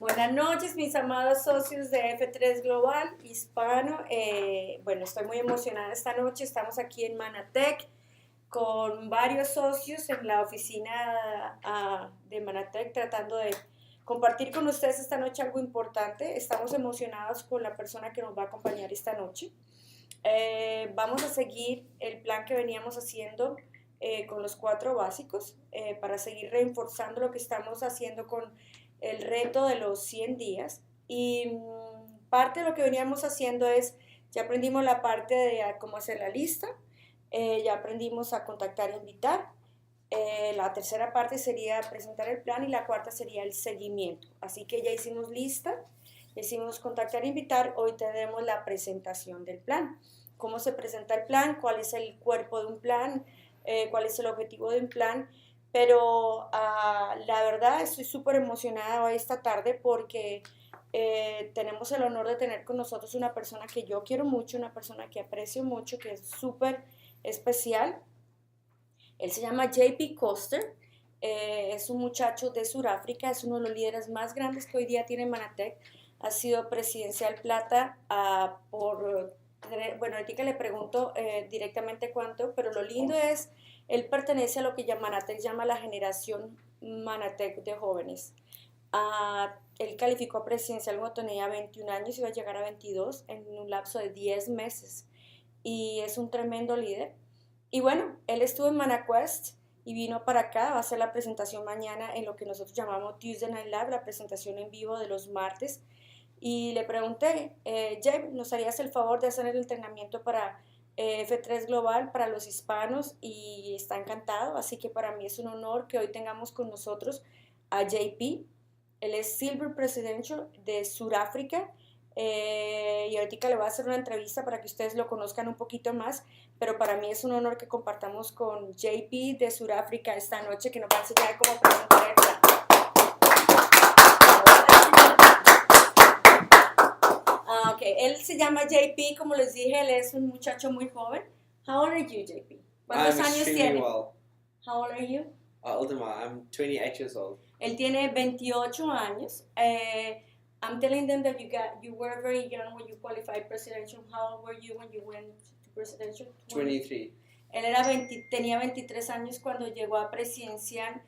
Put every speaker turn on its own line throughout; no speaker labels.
Buenas noches, mis amados socios de F3 Global Hispano. Bueno, estoy muy emocionada esta noche. Estamos aquí en Mannatech con varios socios en la oficina de Mannatech tratando de compartir con ustedes esta noche algo importante. Estamos emocionados con la persona que nos va a acompañar esta noche. Vamos a seguir el plan que veníamos haciendo con los 4 básicos para seguir reforzando lo que estamos haciendo con el reto de los 100 días. Y parte de lo que veníamos haciendo es, ya aprendimos la parte de cómo hacer la lista, ya aprendimos a contactar e invitar. La tercera parte sería presentar el plan y la cuarta sería el seguimiento. Así que ya hicimos lista, ya hicimos contactar e invitar, hoy tenemos la presentación del plan. Cómo se presenta el plan, cuál es el cuerpo de un plan, cuál es el objetivo de un plan. Pero la verdad estoy súper emocionada hoy esta tarde porque tenemos el honor de tener con nosotros una persona que yo quiero mucho, una persona que aprecio mucho, que es súper especial. Él se llama JP Koster, es un muchacho de Sudáfrica, es uno de los líderes más grandes que hoy día tiene Mannatech. Ha sido presidencial plata bueno, ahorita le pregunto directamente cuánto, pero lo lindo es, él pertenece a lo que Mannatech llama la generación Mannatech de jóvenes. Él calificó a presidencial cuando tenía 21 años y va a llegar a 22 en un lapso de 10 meses. Y es un tremendo líder. Y bueno, él estuvo en MannaQuest y vino para acá, va a hacer la presentación mañana en lo que nosotros llamamos Tuesday Night Live, la presentación en vivo de los martes. Y le pregunté, Jay, ¿nos harías el favor de hacer el entrenamiento para F3 Global para los hispanos? Y está encantado, así que para mí es un honor que hoy tengamos con nosotros a JP. Él es Silver Presidential de Sudáfrica y ahorita le voy a hacer una entrevista para que ustedes lo conozcan un poquito más, pero para mí es un honor que compartamos con JP de Sudáfrica esta noche, que nos va a enseñar cómo presentar el plan. Okay. Él se llama JP, como les dije, él es un muchacho muy joven. How old are you, JP? ¿Cuántos años tiene?
Well.
How old are you?
Older, I'm 28 years old.
Él tiene 28 años. I'm telling them that you were very young when you qualified presidential. How old were you when you went to presidential?
23.
Él tenía 23 años cuando llegó a presidencial.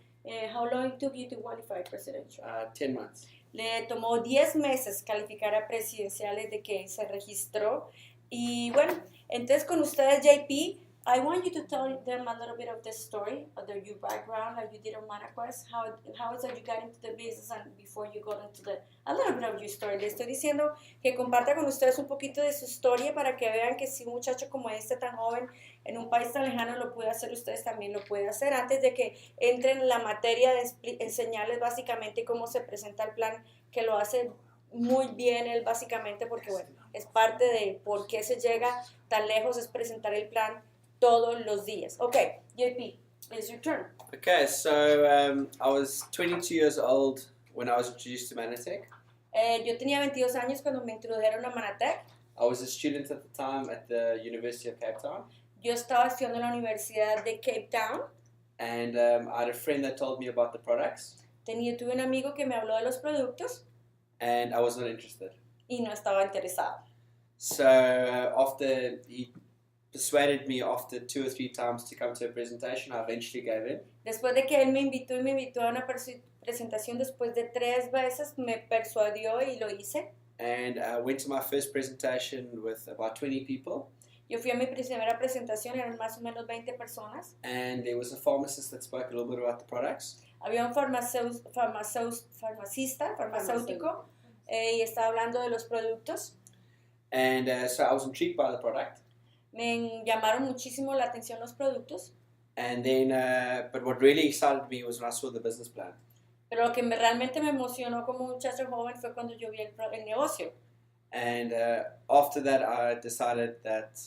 How long took you to qualify presidential?
10 months.
Le tomó 10 meses calificar a presidencial desde que se registró. Y bueno, entonces con ustedes, JP, I want you to tell them a little bit of the story, of your background, like you did on MannaQuest, how is that you got into the business and before you got into a little bit of your story. Le estoy diciendo que comparta con ustedes un poquito de su historia para que vean que si un muchacho como este tan joven en un país tan lejano lo puede hacer, ustedes también lo pueden hacer. Antes de que entren en la materia de enseñarles básicamente cómo se presenta el plan, que lo hace muy bien él básicamente porque bueno, es parte de por qué se llega tan lejos, es presentar el plan todos los días. Okay, JP, it's your turn.
Okay, so I was 22 years old when I was introduced to Mannatech.
Yo tenía 22 años cuando me introdujeron a Mannatech.
I was a student at the time at the University of Cape Town.
Yo estaba estudiando en la Universidad de Cape Town.
And I had a friend that told me about the products.
Tuve un amigo que me habló de los productos.
And I was not interested.
Y no estaba interesado.
So after he persuaded me after 2 or 3 times to come to a presentation, I eventually gave in.
Después de que él me invitó a una presentación, después de 3 veces me persuadió y lo hice.
And I went to my first presentation with about 20 people.
Yo fui a mi primera presentación, eran más o menos 20 personas.
And there was a pharmacist that spoke a little bit about the products.
Había un farmacéutico y estaba hablando de los productos.
And so I was intrigued by the product.
Me llamaron muchísimo la atención los productos.
And then, but what really excited me was when I saw the business plan.
Pero lo que realmente me emocionó como muchacho joven fue cuando yo vi el negocio.
And after that, I decided that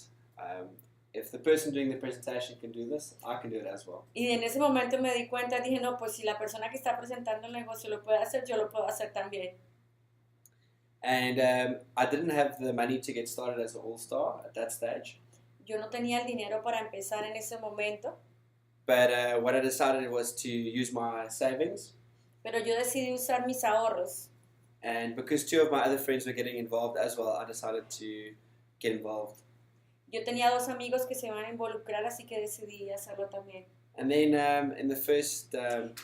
if the person doing the presentation can do this, I can do it as well.
Y en ese momento me di cuenta, dije, no, pues si la persona que está presentando el negocio lo puede hacer, yo lo puedo hacer también.
And I didn't have the money to get started as an all-star at that stage.
Yo no tenía el dinero para empezar en ese momento.
But what I decided was to use my savings.
Pero yo decidí usar mis ahorros.
And because two of my other friends were getting involved as well, I decided to get involved.
Yo tenía dos amigos que se iban a involucrar, así que decidí hacerlo también.
And then in the first...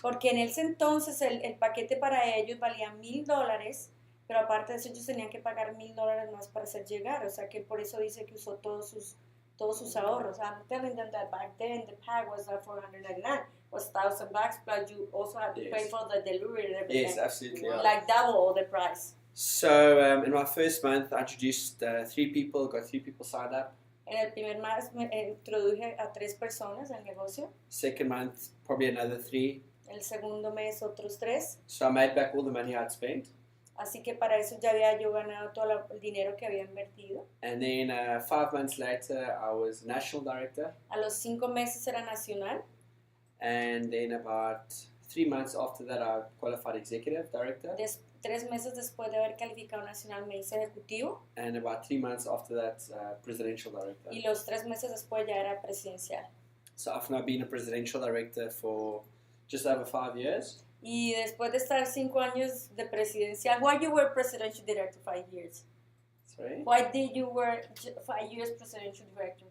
Porque en ese entonces el paquete para ellos valía $1,000, pero aparte de eso ellos tenían que pagar $1,000 más para hacer llegar, o sea que por eso dice que usó todos sus ahorros. I'm telling them that back then the pack was not $499, was $1,000 plus you also had to pay for the delivery and everything.
Yes, absolutely.
Like double the price.
So in my first month I introduced 3 people, got 3 people signed up.
En el primer mes me introduje a 3 personas al negocio.
Second month, probably another 3.
El segundo mes otros 3.
So I made back all the money I'd spent.
Así que para eso ya había yo ganado todo el dinero que había invertido.
And then 5 months later, I was national director.
A los 5 meses era nacional.
And then about 3 months after that, I qualified executive director.
3 meses después de haber calificado nacional me hice ejecutivo.
And about 3 months after that, presidential director.
Y los 3 meses después ya era presidencial.
So I've now been a presidential director for just over 5 years.
Y después de estar 5 años de presidencial, why you were presidential director 5 years?
Sorry?
Why did you work 5 years presidential director?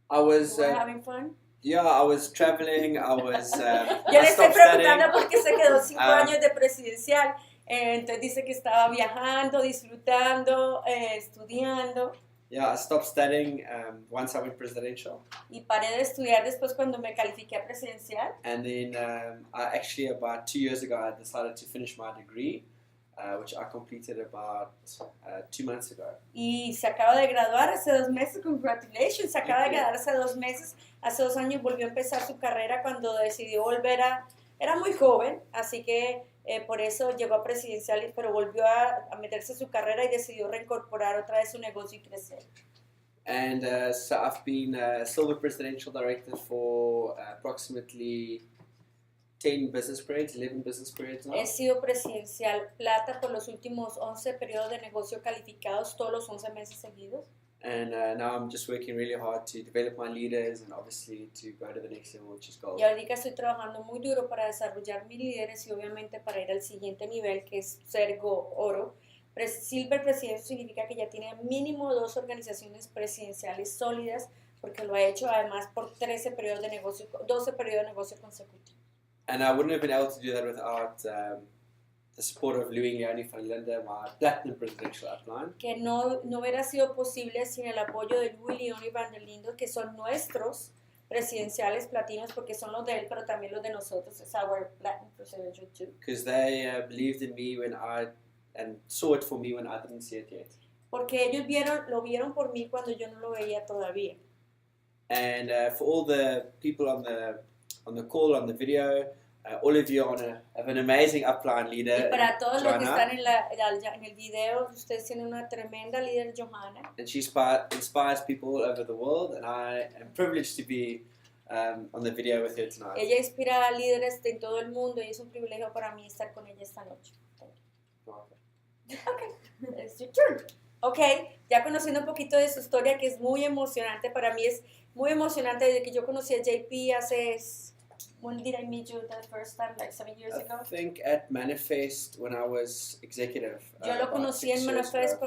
I was...
You were having fun?
Yeah, I was traveling, I was...
Yo le estoy preguntando porque se quedó 5 años de presidencial. Entonces dice que estaba viajando, disfrutando, estudiando.
Yeah, I stopped studying once I went presidential.
Y paré de estudiar después cuando me califiqué a presidencial.
And then I actually about 2 years ago I decided to finish my degree, which I completed about 2 months ago.
Y se acaba de graduar hace 2 meses, congratulations, se acaba de graduar hace 2 meses. Hace 2 años volvió a empezar su carrera cuando decidió volver era muy joven, así que por eso llegó a presidencial, pero volvió a meterse en su carrera y decidió reincorporar otra vez su negocio y crecer.
And so I've been a silver presidential director for approximately 10 business periods, 11 business periods now.
He sido presidencial plata por los últimos 11 periodos de negocio calificados, todos los 11 meses seguidos.
And now I'm just working really hard to develop my leaders and obviously to go to the next level, which is gold.
Y ahorita estoy trabajando muy duro para desarrollar mis líderes y obviamente para ir al siguiente nivel, que es ser oro. Silver presidente significa que ya tiene mínimo 2 organizaciones presidenciales sólidas, porque lo ha hecho además por 13 periodos de negocio, 12 periodos de negocio consecutivos.
And I wouldn't have been able to do that without the support of Louis Leone van Linde, my platinum presidential upline.
Que no hubiera sido posible sin el apoyo de Louis Leone van der Linde, que son nuestros presidenciales platinos, porque son los de él, pero también los de nosotros. Es our platinum presidential too.
Because they believed in me and saw it for me when I didn't see it yet.
Porque ellos lo vieron por mí cuando yo no lo veía todavía.
And for all the people on the call, on the video, all of you have an amazing upline leader.
Y para todos los que están en el video, ustedes tienen una tremenda líder, Johanna.
And she inspires people all over the world, and I am privileged to be on the video with her tonight.
Ella inspira a líderes de todo el mundo y es un privilegio para mí estar con ella esta noche. Okay, it's your turn. Okay, ya conociendo un poquito de su historia, que es muy emocionante, para mí es muy emocionante desde que yo conocí a JP hace... When did I meet you the first time, like 7 years ago?
I think at Manifest when I was executive.
Yo lo conocí en Manifest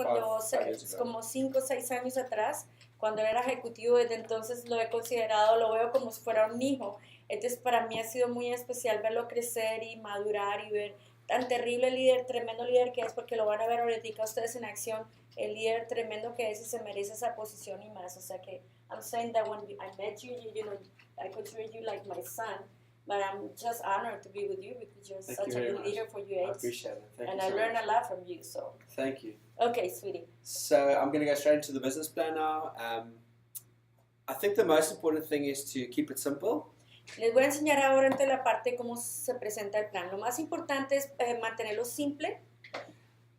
como 5 o 6 años atrás, cuando era ejecutivo. Desde entonces lo he considerado, lo veo como si fuera un hijo. Entonces para mí ha sido muy especial verlo crecer y madurar y ver tan terrible líder, tremendo líder que es, porque lo van a ver ahorita ustedes en acción, el líder tremendo que es y se merece esa posición y más. O sea que I'm saying that when I met you, you know, I consider you like my son, but I'm just honored to be with you because you're such a good leader for your age.
I appreciate it. Thank
and
you
I
so
learned
much.
a lot from you, so.
Thank you.
Okay, sweetie.
So I'm going to go straight into the business plan now. I think the most important thing is to keep it simple.
Les voy a enseñar ahora entre la parte cómo se presenta el plan. Lo más importante es mantenerlo simple.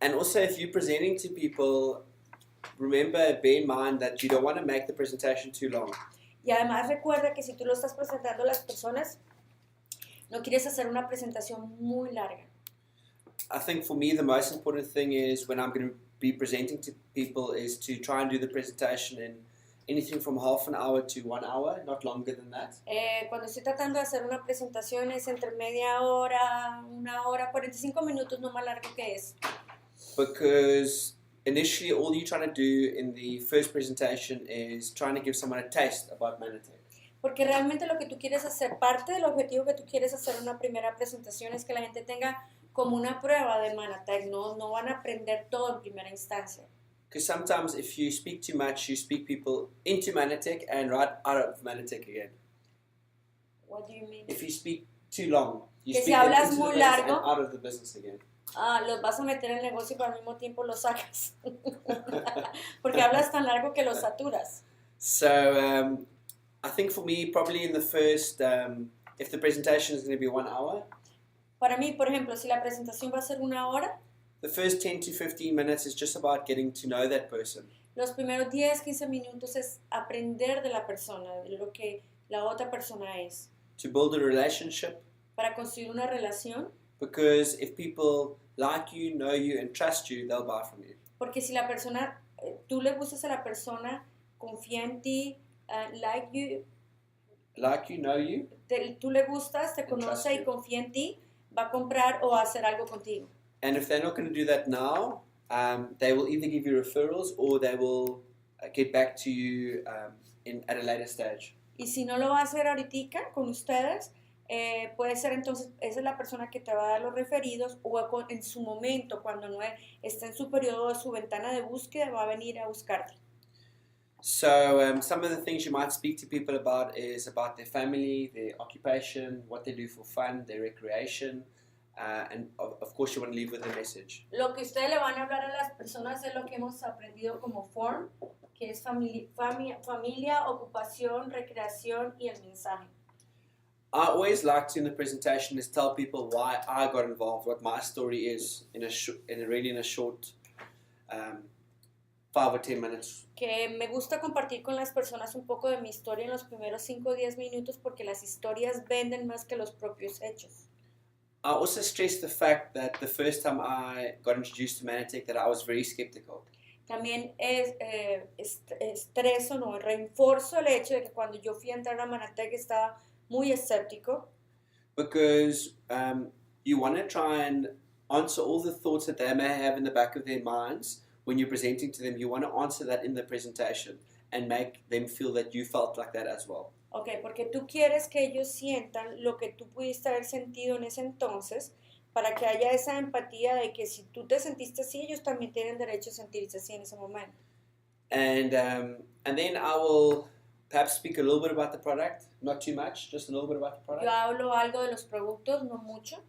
And also if you're presenting to people, remember, bear in mind that you don't want to make the presentation too long.
Y además recuerda que si tú lo estás presentando a las personas, no quieres hacer una presentación muy larga.
I think for me the most important thing is when I'm going to be presenting to people is to try and do the presentation in anything from half an hour to 1 hour, not longer than that.
Cuando estoy tratando de hacer una presentación es entre media hora, 1 hora, 45 minutos, no más largo que eso.
Because initially all you're trying to do in the first presentation is trying to give someone a taste about Mannatech.
Porque realmente lo que tú quieres hacer, parte del objetivo que tú quieres hacer en una primera presentación es que la gente tenga como una prueba de Mannatech, no van a aprender todo en primera instancia.
Because sometimes if you speak too much, you speak people into Mannatech and right out of Mannatech again.
What do you mean?
If you speak too long, you
Que
speak
si
them
hablas
into the
muy
business
largo,
and out of the business again.
Los vas a meter en el negocio y al mismo tiempo los sacas. Porque hablas tan largo que los saturas.
So I think for me, probably in the first, if the presentation is going to be 1 hour,
Para mí, por ejemplo, si la presentación va a ser 1 hora,
the first 10 to 15 minutes is just about getting to know that person.
los primeros 10, 15 minutos es aprender de la persona, de lo que la otra persona es.
To build a relationship.
Para construir una relación.
Because if people like you, know you, and trust you, they'll buy from you.
Porque si la persona, tú le gustas a la persona, confía en ti, like you,
know you,
tú le gustas, te conoce y confía en ti, va a comprar o a hacer algo contigo.
And if they're not going to do that now, they will either give you referrals or they will get back to you at a later stage.
Y si no lo va a hacer ahorita con ustedes, puede ser entonces, esa es la persona que te va a dar los referidos o en su momento, cuando no está en su periodo de su ventana de búsqueda, va a venir a buscarte.
So some of the things you might speak to people about is about their family, their occupation, what they do for fun, their recreation, and of course you want to leave with a message.
Lo que ustedes le van a hablar a las personas es lo que hemos aprendido como FORM, que es familia, ocupación, recreación y el mensaje.
I always like to in the presentation is tell people why I got involved, what my story is in a short 5 or 10 minutes.
Que me gusta compartir con las personas un poco de mi historia en los primeros 5 o 10 minutos porque las historias venden más que los propios hechos.
I also stress the fact that the first time I got introduced to Mannatech that I was very skeptical.
También estreso, no, reforzo el hecho de que cuando yo fui a entrar a Mannatech estaba muy escéptico.
Because you want to try and answer all the thoughts that they may have in the back of their minds when you're presenting to them. You want to answer that in the presentation and make them feel that you felt like that as well.
Okay, porque tú quieres que ellos sientan lo que tú pudiste haber sentido en ese entonces, para que haya esa empatía de que si tú te sentiste así, ellos también tienen derecho a sentirse así en ese momento.
And then I will perhaps speak a little bit about the product, not too much, just a little bit about the product.
Yo hablo algo de los productos, no mucho.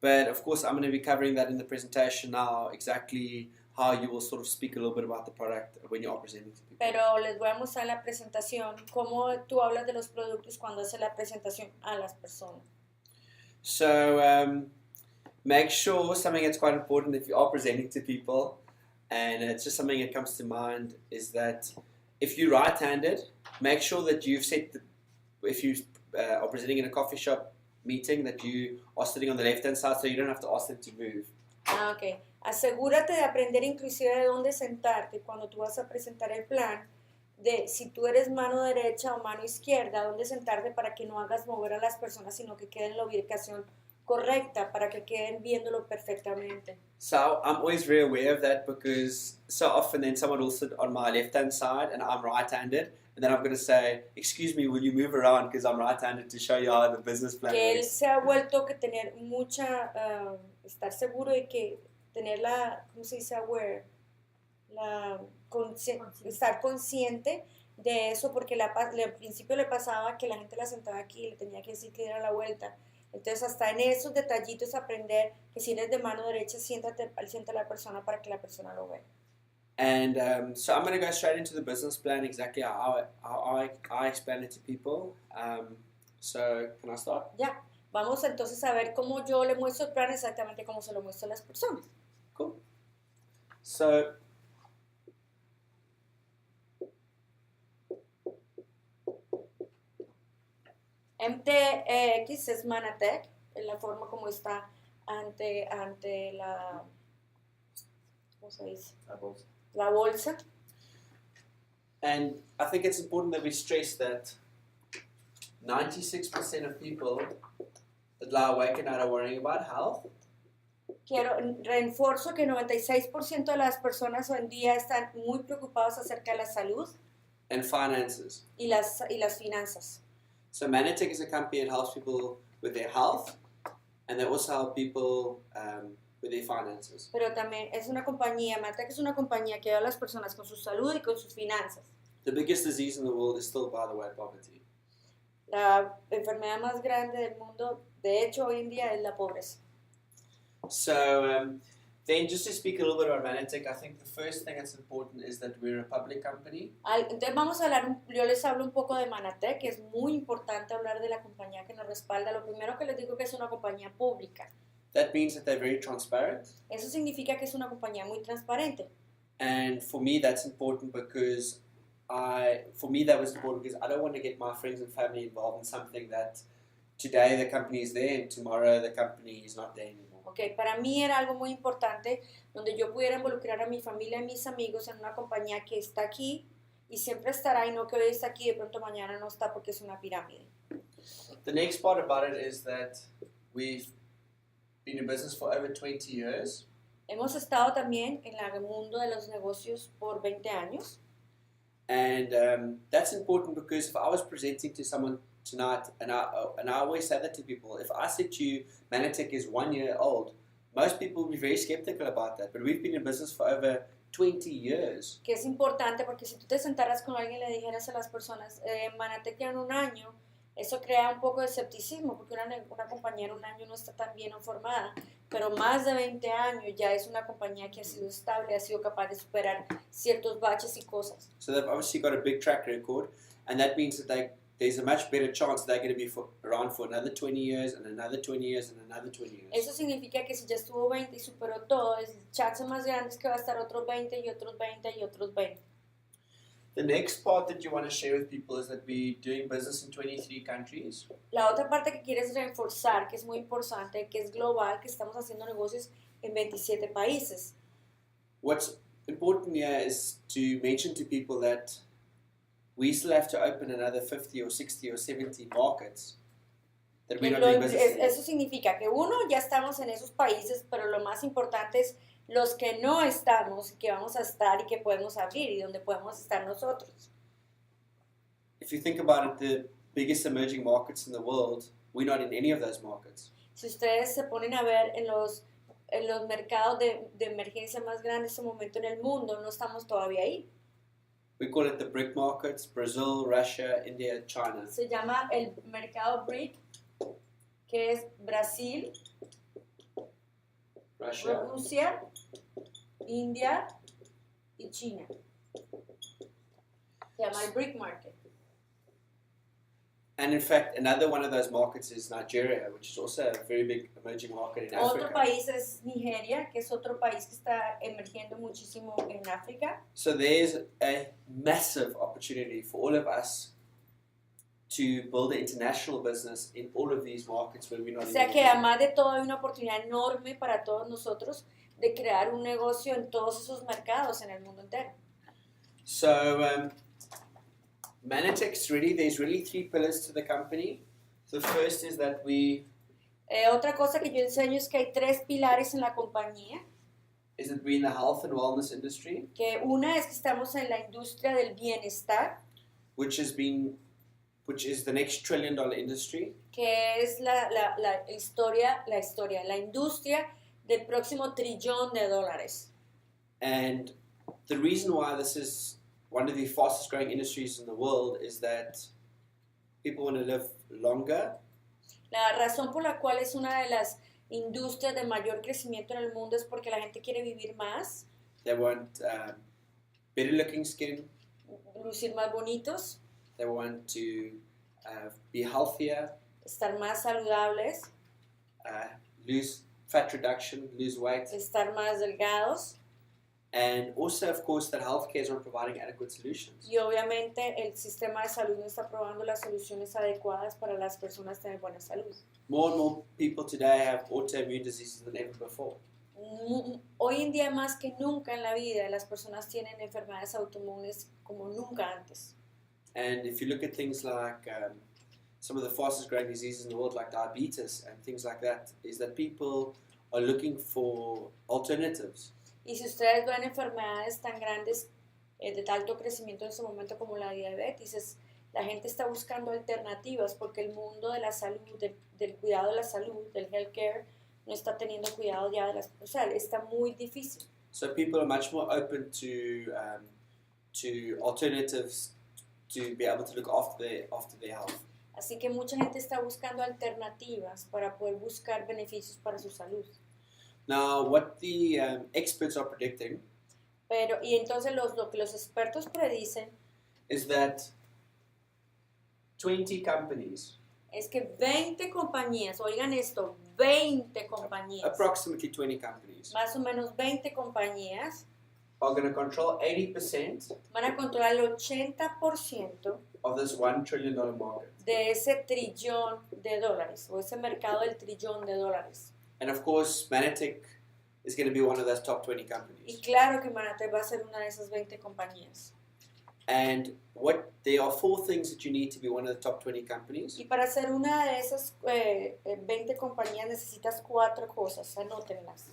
But of course, I'm going to be covering that in the presentation now, exactly how you will sort of speak a little bit about the product when you are presenting to people.
Pero les voy a mostrar en la presentación cómo tú hablas de los productos cuando haces la presentación a las personas.
So make sure, something that's quite important if you are presenting to people, and it's just something that comes to mind, is that if you're right-handed, make sure that you've set, if you are presenting in a coffee shop meeting, that you are sitting on the left-hand side so you don't have to ask them to move.
Ah, ok. Asegúrate de aprender inclusive de dónde sentarte cuando tú vas a presentar el plan, de si tú eres mano derecha o mano izquierda, dónde sentarte para que no hagas mover a las personas, sino que queden en la ubicación correcta, para que queden viéndolo perfectamente.
So I'm always very aware of that, because so often then someone will sit on my left-hand side and I'm right-handed, and then I'm going to say, excuse me, will you move around because I'm right-handed, to show you how the business plan
Que él
works.
se ha vuelto que tener mucha, estar seguro de que tener la, ¿cómo se dice? Aware, estar consciente de eso, porque al principio le pasaba que la gente la sentaba aquí y le tenía que decir que diera la vuelta. Entonces hasta en esos detallitos aprender que si eres de mano derecha, sienta a la persona para que la persona lo vea.
And so I'm going to go straight into the business plan, exactly how I explain it to people. So can I start?
Ya, vamos entonces a ver cómo yo le muestro el plan exactamente como se lo muestro a las personas.
Cool. So
MTX es Mannatech, en la forma como está ante la, ¿cómo se dice? La bolsa.
And I think it's important that we stress that 96% of people that lie awake at night are worrying about health.
Reenforzo que 96% de las personas hoy en día están muy preocupados acerca de la salud
and finances.
y las finanzas.
So Mannatech is a company that helps people with their health, and they also help people with their finances.
Pero también es una compañía, Mannatech es una compañía que ayuda a las personas con su salud y con sus finanzas.
The biggest disease in the world is still, by the way, poverty.
La enfermedad más grande del mundo, de hecho, hoy en día es la pobreza.
So then just to speak a little bit about Mannatech, I think the first thing that's important is that we're a public company.
Entonces vamos a hablar, yo les hablo un poco de Mannatech, que es muy importante hablar de la compañía que nos respalda. Lo primero que les digo que es una compañía pública.
That means that they're very transparent.
Eso significa que es una compañía muy transparente.
And for me that's important because that was important because I don't want to get my friends and family involved in something that today the company is there and tomorrow the company is not there anymore.
Okay, para mí era algo muy importante donde yo pudiera involucrar a mi familia y mis amigos en una compañía que está aquí y siempre estará y no que hoy está aquí y de pronto mañana no está porque es una pirámide.
The next part about it is that we've been in business for over 20 years.
Hemos estado también en el mundo de los negocios por 20 años.
And that's important because if I was presenting to someone tonight, and I always say that to people, if I said to you, Mannatech is 1 year old, most people would be very skeptical about that. But we've been in business for over 20 years.
Que es importante porque si tú te sentaras con alguien y le dijeras a las personas, Mannatech tiene 1 año, eso crea un poco de escepticismo porque una compañía en 1 año no está tan bien formada, pero más de 20 años ya es una compañía que ha sido estable, ha sido capaz de superar ciertos baches y cosas.
So they've obviously got a big track record, and that means that there's a much better chance they're going to be around for another 20 years and another 20 years and another 20 years.
Eso significa que si ya estuvo 20 y superó todo, el chance más grande es que va a estar otros 20 y otros 20 y otros 20.
The next part that you want to share with people is that we're doing business in 23 countries.
La otra parte que quieres reforzar, que es muy importante, que es global, que estamos haciendo negocios en 27 países.
What's important here is to mention to people that we still have to open another 50 or 60 or 70 markets that we're not doing business in.
Eso significa que uno, ya estamos en esos países, pero lo más importante es los que no estamos, que vamos a estar y que podemos abrir y donde podemos estar nosotros.
If you think about it, the biggest emerging markets in the world, we're not in any of those markets.
Si ustedes se ponen a ver en los mercados de emergencia más grandes en este momento en el mundo, no estamos todavía ahí.
We call it the BRIC markets: Brazil, Russia, India, China.
Se llama el mercado BRIC, que es Brasil, Rusia, India y China. Se llama el BRIC market.
And in fact, another one of those markets is Nigeria, which is also a very big emerging market in Africa.
Otro país es Nigeria, que es otro país que está emergiendo muchísimo en África.
So there's a massive opportunity for all of us to build an international business in all of these markets where we're not.
O sea que además de todo hay una oportunidad enorme para todos nosotros de crear un negocio en todos esos mercados en el mundo entero.
So Mannatech's there's really 3 pillars to the company. The first is that
otra cosa que yo enseño es que hay 3 pilares en la compañía.
Is that we're in the health and wellness industry.
Que una es que estamos en la industria del bienestar.
Which is the next $1 trillion industry.
Que es la industria del próximo $1 trillón.
And the reason why this is one of the fastest growing industries in the world is that people want to live longer.
La razón por la cual es una de las industrias de mayor crecimiento en el mundo es porque la gente quiere vivir más.
They want better looking skin.
Lucir más bonitos.
They want to be healthier.
Estar más saludables.
Lose fat reduction, lose weight.
Estar más delgados.
And also, of course, that healthcare is not providing adequate solutions.
Y obviamente el sistema de salud no está probando las soluciones adecuadas para las personas tener buena salud.
More and more people today have autoimmune diseases than ever before.
Hoy en día más que nunca en la vida las personas tienen enfermedades autoinmunes como nunca antes.
And if you look at things like some of the fastest growing diseases in the world, like diabetes and things like that, is that people are looking for alternatives.
Y si ustedes ven enfermedades tan grandes de alto crecimiento en este momento como la diabetes, la gente está buscando alternativas porque el mundo de la salud, del cuidado de la salud, del healthcare, no está teniendo cuidado ya de las, o sea, está muy difícil.
So people are much more open to alternatives to be able to look after their health.
Así que mucha gente está buscando alternativas para poder buscar beneficios para su salud.
Now, what the experts are predicting
Y entonces lo que los expertos predicen
is that 20 companies,
es que 20 compañías, oigan esto, 20 compañías,
approximately 20 companies,
más o menos 20 compañías,
are going to control 80%
van a controlar el 80%
of this $1 trillion market.
de ese trillón de dólares, o ese mercado del trillón de dólares.
And of course, Mannatech is going to be one of those top 20
Y
companies.
claro que Mannatech va a ser una de esas 20 compañías.
And there are 4 things that you need to be one of the top 20 companies.
Y para ser una de esas 20 compañías necesitas 4 cosas, anótenlas.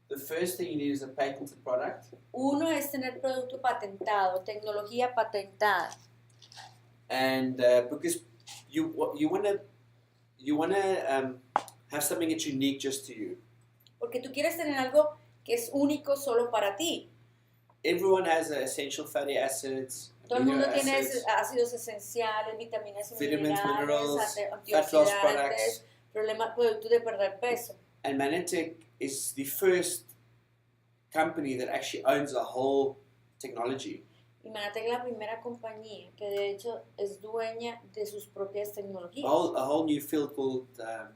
The first thing you need is a patented product.
Uno es tener producto patentado, tecnología patentada.
And because you want to have something that's unique just to you.
Porque tú quieres tener algo que es único solo para ti.
Everyone has essential fatty acids,
Todo el mundo
amino
tiene
acids,
ácidos esenciales, vitaminas y
vitamins,
minerales,
minerals, fat loss
antioxidantes,
products.
productos de perder peso.
And Mannatech is the first company that actually owns a whole technology.
Y Mannatech es la primera compañía que de hecho es dueña de sus propias tecnologías.
A whole new field called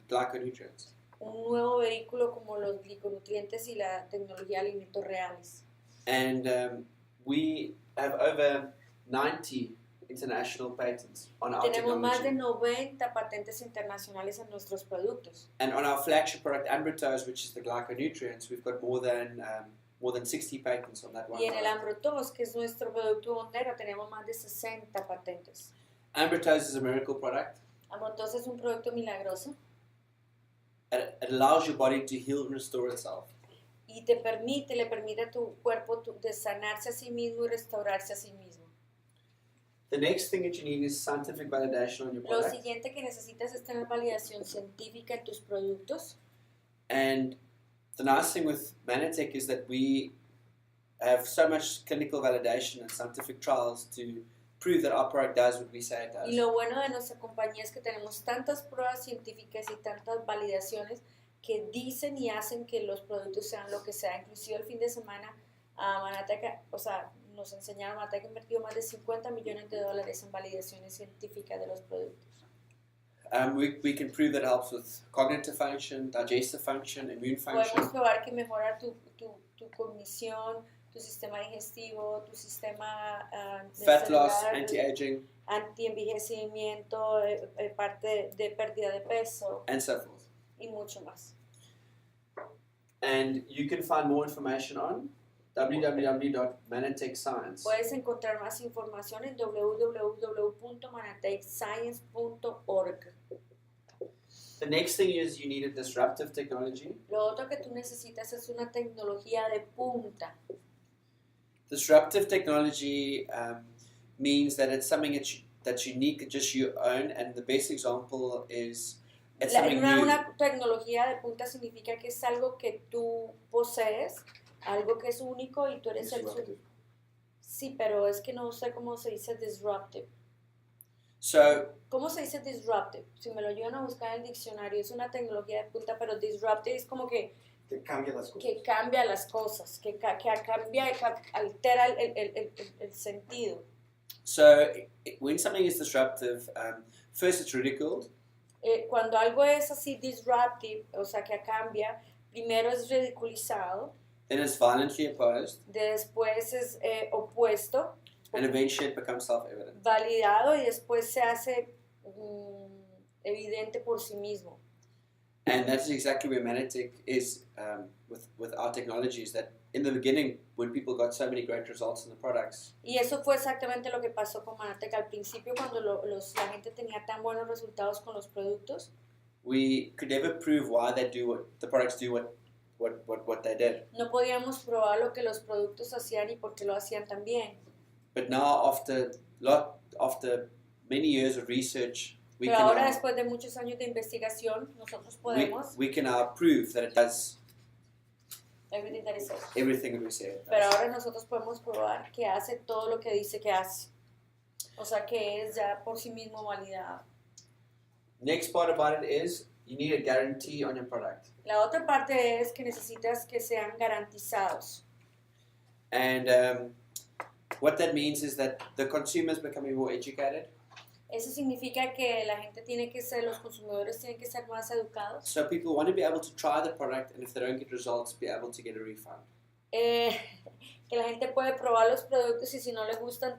glyconutrients.
Un nuevo vehículo como los gliconutrientes y la tecnología de alimentos reales.
And we have over 90 international patents on our
Tenemos más de
technology.
90 patentes internacionales en nuestros productos.
And on our flagship product, Ambrotose, which is the glyconutrients, we've got more than 60 patents on that one.
Y en el Ambrotos, que es nuestro producto bandera, tenemos más de 60 patentes.
Ambrotose is a miracle product.
Ambrotos es un producto milagroso
It allows your body to heal and restore itself.
y le permite a tu cuerpo de sanarse a sí mismo y restaurarse a sí mismo.
The next thing that you need is scientific validation on your
Lo
product.
siguiente que necesitas es tener validación científica en tus productos.
And the nice thing with Mannatech is that we have so much clinical validation and scientific trials to prove that our product does what we say it
Y
does.
lo bueno de nuestra compañía es que tenemos tantas pruebas científicas y tantas validaciones que dicen y hacen que los productos sean lo que sea. Inclusive el fin de semana Mannatech, nos enseñaron, Mannatech ha invertido más de $50 millones en validaciones científicas de los productos.
We can prove that it helps with cognitive function, digestive function, immune
Podemos
function,
probar que mejora tu cognición, tu sistema digestivo, tu sistema
fat loss,
celular,
anti-aging,
anti-envejecimiento, parte de pérdida de peso
and so forth.
y mucho más.
And you can find more information on www.mannatechscience.
Puedes encontrar más información en www.mannatechscience.org.
The next thing is you need a disruptive technology.
Lo otro que tú necesitas es una tecnología de punta.
Disruptive technology means that it's something that's unique, that just you own, and the best example is it's something new.
Una tecnología de punta significa que es algo que tú posees, algo que es único y tú eres el... Sí, pero es que no sé cómo se dice disruptive.
So,
¿Cómo se dice disruptive? Si me lo ayudan a buscar en el diccionario, es una tecnología de punta, pero disruptive es como que
cambia las cosas.
Que cambia las cosas, que cambia, que altera el sentido.
so when something is disruptive, first it's ridiculed,
Cuando algo es así disruptive, o sea, que cambia, primero es ridiculizado,
then it's violently opposed,
después es opuesto,
and eventually it becomes self-evident.
validado y después se hace evidente por sí mismo.
And that's exactly where Mannatech is with our technology, is that in the beginning, when people got so many great results in the products,
Y eso fue exactamente lo que pasó con Mannatech. Al principio, cuando la gente tenía tan buenos resultados con los productos,
we could never prove why they do what the products do what they did.
No podíamos probar lo que los productos hacían y por qué lo hacían tan bien.
But now, after many years of research,
Pero ahora, después de muchos años de investigación, nosotros podemos
we can now prove that it does
everything that it says.
everything that we say it does.
Pero ahora nosotros podemos probar que hace todo lo que dice que hace. O sea, que es ya por sí mismo validado.
Next part about it is you need a guarantee on your product.
La otra parte es que necesitas que sean garantizados.
And what that means is that the consumer is becoming more educated.
Eso significa que la gente tiene que ser, los consumidores tienen que ser más educados.
So people want to be able to try the product, and if they don't get results, be able to get a refund.
Que la gente puede probar los productos y si no le gustan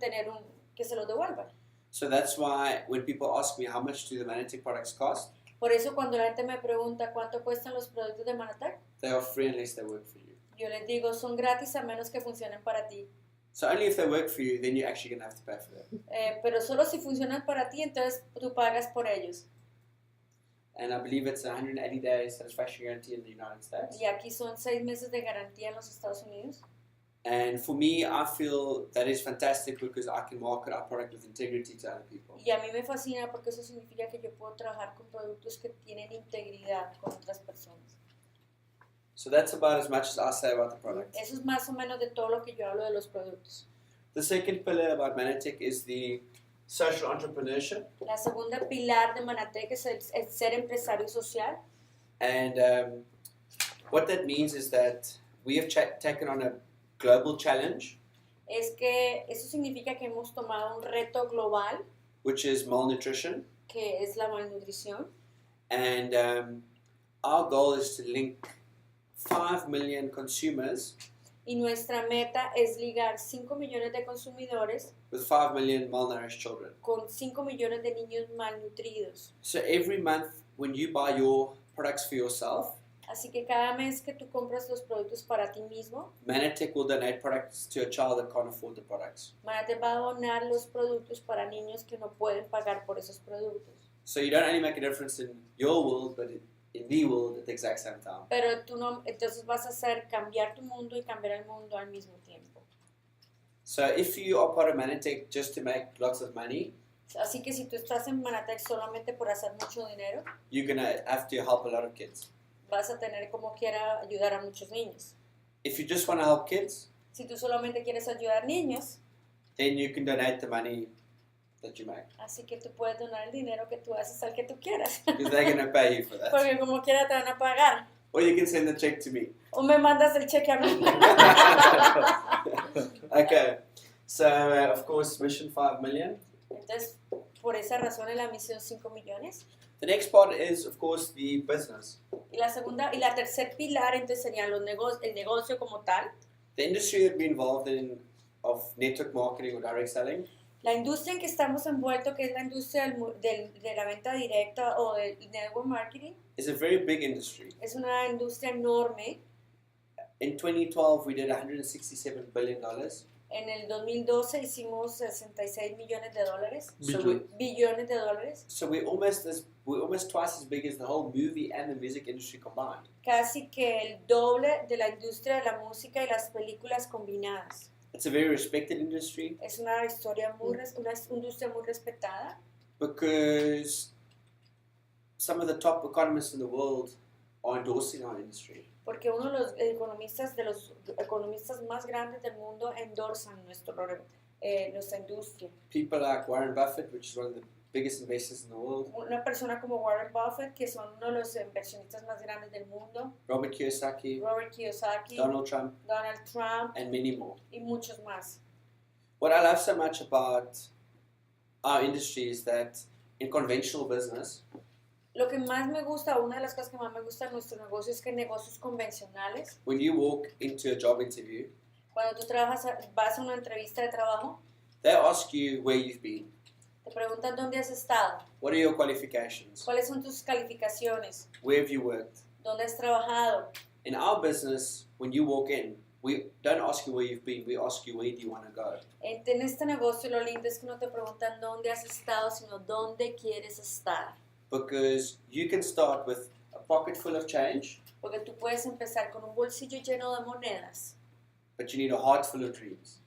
que se los devuelvan.
So that's why when people ask me how much do the Mannatech products cost,
Por eso cuando la gente me pregunta cuánto cuestan los productos de Mannatech,
they are free unless they work for you.
yo les digo son gratis a menos que funcionen para ti.
So only if they work for you, then you're actually going to have to pay for them.
Pero solo si funcionan para ti, entonces tú pagas por ellos.
And I believe it's a 180 days satisfaction guarantee in the United States.
Y aquí son 6 meses de garantía en los Estados Unidos.
And for me, I feel that is fantastic because I can market our product with integrity to other people.
Y a mí me fascina porque eso significa que yo puedo trabajar con productos que tienen integridad con otras personas.
So that's about as much as I say about the product.
Eso es más o menos de todo lo que yo hablo de los productos.
The second pillar about Mannatech is the social entrepreneurship.
La segunda pilar de Mannatech es el ser empresario social.
And what that means is that we have taken on a global challenge,
Es que eso significa que hemos tomado un reto global,
which is malnutrition.
que es la malnutrición.
And our goal is to link 5 million consumers
Y nuestra meta es ligar 5 millones de consumidores
with 5 million malnourished children.
con 5 millones de niños malnutridos.
So every month when you buy your products for yourself,
Así que cada mes que tú compras los productos para ti mismo,
Mannatech will donate products to a child that can't afford the products.
Mannatech va a donar los productos para niños que no pueden pagar por esos productos.
So you don't only make a difference in your world, but in the world at the exact same time.
Pero tú no, entonces vas a hacer cambiar tu mundo y cambiar el mundo al mismo tiempo.
So if you are part of Mannatech just to make lots of money,
Así que si tú estás en Mannatech solamente por hacer mucho dinero,
you're going to have to help a lot of kids.
vas a tener como quiera ayudar a muchos niños.
If you just want to help kids,
Si tú solamente quieres ayudar niños,
then you can donate the money that you make.
así que tú puedes donar el dinero que tú haces al que tú quieras.
Because they're going to pay you for that.
Porque como quiera te van a pagar.
Or you can send the check to me.
O me mandas el cheque a mí.
Okay. So, of course, mission 5 million.
Entonces, por esa razón es la misión 5 millones.
The next part is, of course, the business.
Y la tercer pilar entonces sería el negocio como tal.
The industry that we're involved in of network marketing or direct selling
La industria en que estamos envueltos, que es la industria de la venta directa o del network marketing,
is a very big industry.
es una industria enorme.
In 2012, we did $167 billion.
En el 2012 hicimos 66 millones de dólares,
Billion.
billones de dólares,
So we're almost twice as big as the whole movie and the music industry combined.
casi que el doble de la industria de la música y las películas combinadas.
It's a very respected industry
Es una industria muy respetada
because some of the top economists in the world are endorsing our industry.
porque uno de los economistas más grandes del mundo endorsan nuestra industria.
People like Warren Buffett, which is one of the biggest investors in the world,
Una persona como Warren Buffett, que son uno de los inversionistas más grandes del mundo,
Robert Kiyosaki,
Robert Kiyosaki,
Donald Trump,
Donald Trump
and many more.
y muchos más.
What I love so much about our industry is that in conventional business,
Lo que más me gusta, una de las cosas que más me gusta de nuestro negocio es que en negocios convencionales,
when you walk into a job interview,
cuando tú vas a una entrevista de trabajo,
they ask you where you've been.
te preguntan dónde has estado,
What are your qualifications?
cuáles son tus calificaciones,
Where have you worked?
dónde has trabajado.
In our business, when you walk in, we don't ask you where you've been, we ask you where do you want to go.
En este negocio lo lindo es que no te preguntan dónde has estado, sino dónde quieres estar.
because you can start with a pocket full of change,
Porque tú puedes empezar con un bolsillo lleno de monedas
but you need a heart full of dreams.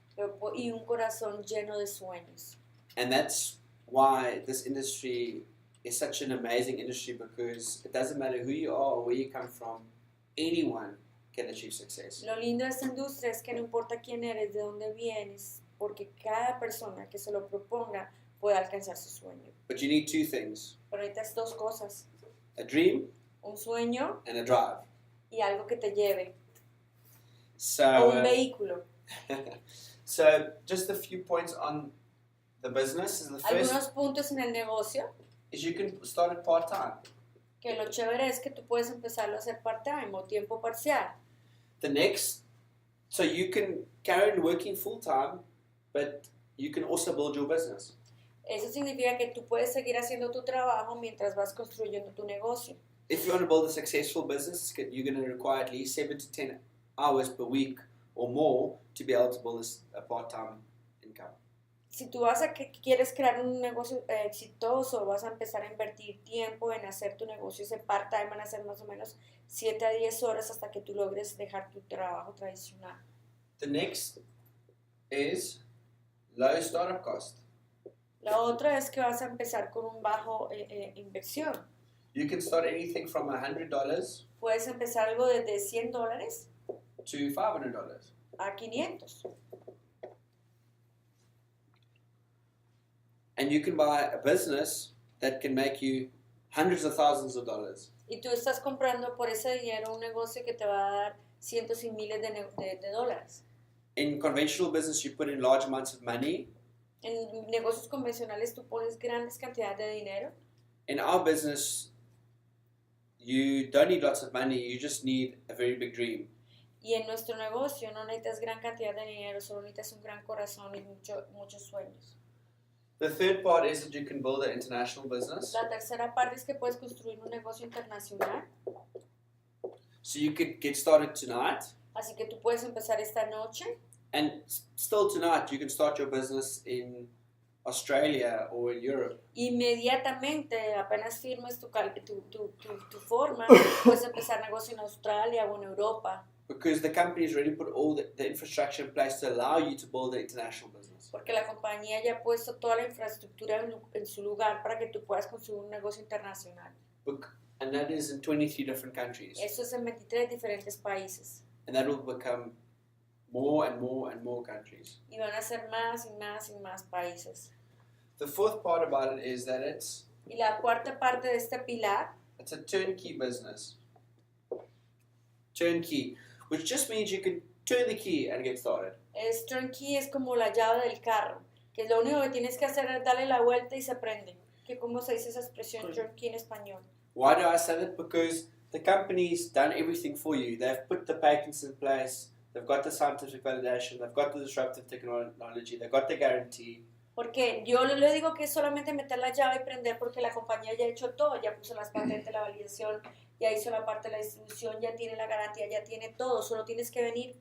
y un corazón lleno de sueños.
And that's why this industry is such an amazing industry, because it doesn't matter who you are or where you come from, anyone can achieve success.
Lo lindo de esta industria es que no importa quién eres, de dónde vienes, porque cada persona que se lo proponga puede alcanzar su sueño.
But you need two things,
Pero necesitas dos cosas,
a dream
un sueño
and a drive.
y algo que te lleve, o
So,
un vehículo.
so just a few points on the business. The first
Algunos puntos en el negocio,
is you can start it part-time.
que lo chévere es que tú puedes empezarlo a hacer part-time o tiempo parcial.
The next, so you can carry on working full-time, but you can also build your business.
Eso significa que tú puedes seguir haciendo tu trabajo mientras vas construyendo tu negocio.
If you want to build a successful business, you're going to require at least 7 to 10 hours per week or more to be able to build a part-time income.
Si tú quieres crear un negocio exitoso, vas a empezar a invertir tiempo en hacer tu negocio, ese part-time van a ser más o menos 7 a 10 horas hasta que tú logres dejar tu trabajo tradicional.
The next is low startup cost.
La otra es que vas a empezar con un bajo inversión.
You can start anything from $100
Puedes empezar algo desde $100
to $500.
a 500.
And you can buy a business that can make you hundreds of thousands of dollars.
Y tú estás comprando por ese dinero un negocio que te va a dar cientos y miles de dólares.
In conventional business, you put in large amounts of money.
En negocios convencionales tú pones grandes cantidades de dinero.
In our business, you don't need lots of money, you just need a very big dream.
Y en nuestro negocio no necesitas gran cantidad de dinero, solo necesitas un gran corazón y muchos sueños.
The third part is that you can build an international business.
La tercera parte es que puedes construir un negocio internacional.
So you could get started tonight,
Así que tú puedes empezar esta noche
and still tonight you can start your business in Australia or in Europe.
inmediatamente, apenas firmes tu forma, puedes empezar negocio en Australia o en Europa.
Because the company's already put all the infrastructure in place to allow you to build an international business.
Porque la compañía ya ha puesto toda la infraestructura en su lugar para que tú puedas construir un negocio internacional.
And that is in 23 different countries.
Eso es en 23 diferentes países.
And that will become more and more and more countries.
Y van a ser más y más y más países.
The fourth part about it is that
Y la cuarta parte de este pilar
it's a turnkey business. Turnkey, which just means you can turn the key and get started.
es turnkey, es como la llave del carro, que lo único que tienes que hacer es darle la vuelta y se prende. ¿Cómo se dice esa expresión turnkey en español?
Why do I say that? Because the company's done everything for you. They've put the patents in place, they've got the scientific validation, they've got the disruptive technology, they've got the guarantee.
Porque yo le digo que es solamente meter la llave y prender porque la compañía ya ha hecho todo, ya puso las patentes, la validación, ya hizo la parte de la distribución, ya tiene la garantía, ya tiene todo, solo tienes que venir,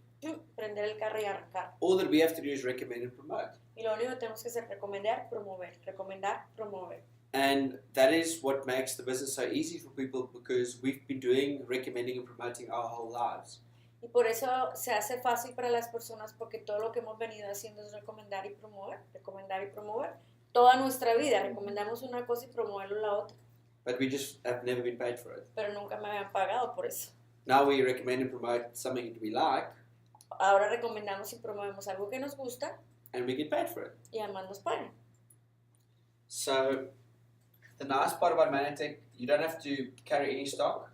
prender el carro y arrancar.
All that we have to do is recommend and promote.
Y lo único que tenemos que hacer es recomendar, promover.
And that is what makes the business so easy for people, because we've been doing recommending and promoting our whole lives.
Y por eso se hace fácil para las personas porque todo lo que hemos venido haciendo es recomendar y promover. Toda nuestra vida recomendamos una cosa y promoverlo la otra.
But we just have never been paid for it.
Pero nunca me habían pagado por eso.
Now we recommend and promote something that we like,
Ahora recomendamos y promovemos algo que nos gusta
and we get paid for it.
y además nos pagan.
So the nice part about Mannatech, you don't have to carry any stock.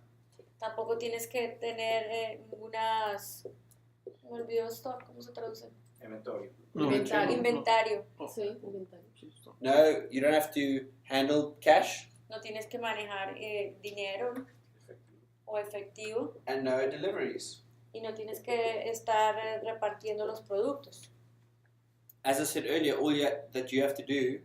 Tampoco tienes que tener unas... Me olvidó stock, ¿cómo se traduce?
Inventario.
Inventario.
Sí, inventario.
No, you don't have to handle cash,
No tienes que manejar dinero o efectivo
and no deliveries.
y no tienes que estar repartiendo los productos.
As I said earlier, that you have to do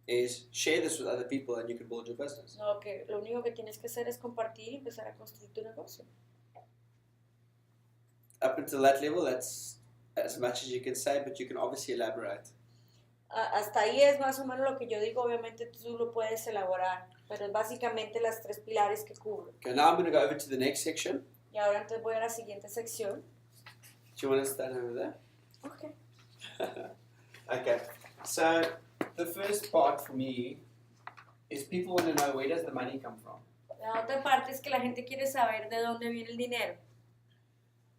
is share this with other people and you can build your business.
No, que lo único que tienes que hacer es compartir y empezar a construir tu negocio.
Up until that level, that's as much as you can say, but you can obviously elaborate.
Hasta ahí es más o menos lo que yo digo, obviamente tú lo puedes elaborar. pero es básicamente las tres pilares que cubre.
Okay, now I'm going to go over to the next section.
Y ahora entonces voy a la siguiente sección.
Do you want to stand over there?
Okay.
Okay, so the first part for me is people want to know, where does the money come from?
La otra parte es que la gente quiere saber de dónde viene el dinero.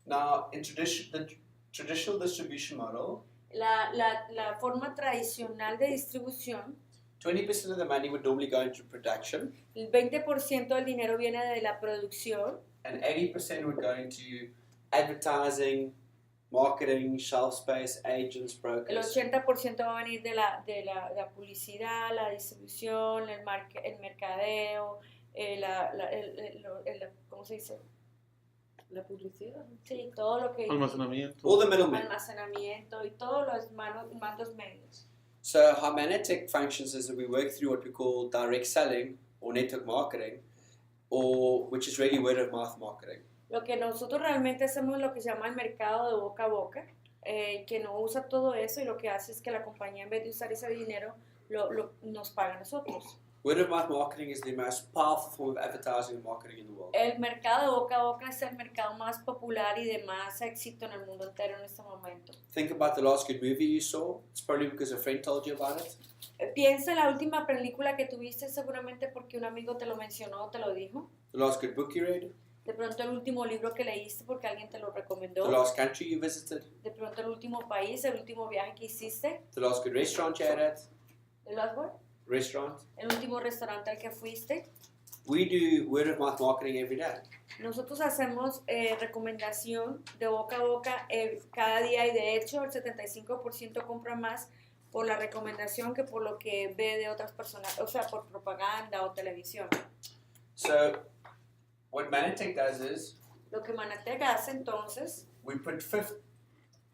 Now, in the traditional distribution model,
La forma tradicional de distribución,
20% of the money would normally go into production,
el 20% del dinero viene de la producción,
and 80% would go into advertising, marketing, shelf space, agents,
el
brokers.
80% va a venir de la publicidad, la distribución, el mercadeo, ¿cómo se dice?
La publicidad.
Sí, todo lo que...
Almacenamiento.
All the middlemen.
Almacenamiento y todos los mandos medios.
So how Mannatech functions is that we work through what we call direct selling or network marketing, which is really word of mouth marketing.
Lo que nosotros realmente hacemos es lo que se llama el mercado de boca a boca, que no usa todo eso y lo que hace es que la compañía, en vez de usar ese dinero, nos paga a nosotros.
Word of mouth marketing is the most powerful form of advertising and marketing in the world.
El mercado de boca a boca es el mercado más popular y de más éxito en el mundo entero en este momento.
Think about the last good movie you saw. It's probably because a friend told you about it.
Piensa en la última película que tuviste seguramente porque un amigo te lo mencionó o te lo dijo.
The last good book you read.
De pronto el último libro que leíste porque alguien te lo recomendó.
The last country you visited.
De pronto el último país, el último viaje que hiciste.
The last good restaurant you had at.
¿El last word?
Restaurant.
El último restaurante al que fuiste.
We do word of mouth marketing every day.
Nosotros hacemos recomendación de boca a boca cada día y de hecho el 75% compra más por la recomendación que por lo que ve de otras personas, o sea, por propaganda o televisión.
So, what Mannatech does is
Lo que Mannatech hace entonces,
we put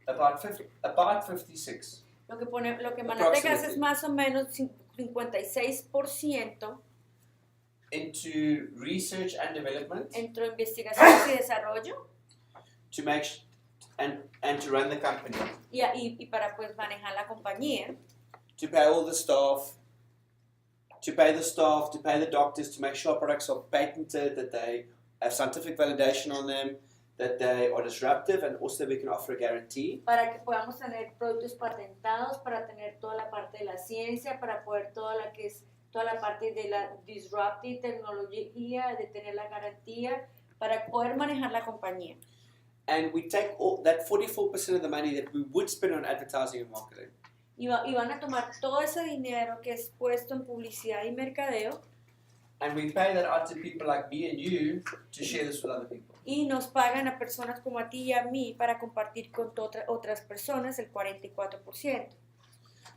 about 56
lo que Mannatech hace es más o menos 56%
into research and development
entre investigación y desarrollo
to make and to run the company,
y para pues manejar la compañía,
to pay all the staff, to pay the doctors, to make sure products are patented, that they have scientific validation on them, that they are disruptive, and also we can offer a guarantee.
Para que podamos tener productos patentados, para tener toda la parte de la ciencia, para poder toda la parte de la disruptive tecnología, de tener la garantía, para poder manejar la compañía.
And we take all that 44% of the money that we would spend on advertising and marketing.
Y van a tomar todo ese dinero que es puesto en publicidad y mercadeo.
And we pay that out to people like me and you to share this with other people.
Y nos pagan a personas como a ti y a mí para compartir con otras personas el 44%.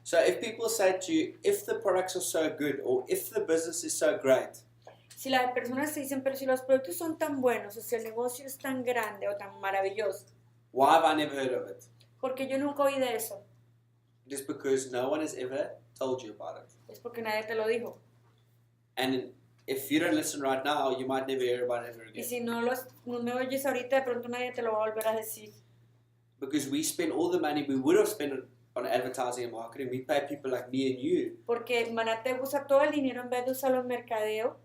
So if people say to you, if the products are so good or if the business is so great,
Si las personas te dicen, pero si los productos son tan buenos o si el negocio es tan grande o tan maravilloso,
why have I never heard of it?
porque yo nunca oí de eso,
Just because no one has ever told you about it.
es porque nadie te lo dijo.
And if you don't listen right now, you might never hear about it ever
Y
again.
si no me oyes ahorita, de pronto nadie te lo va a volver a decir.
Because we spend all the money we would have spent on advertising and marketing. We pay people like me and you
Porque Mannatech usa todo el dinero en vez de usarlo en mercadeo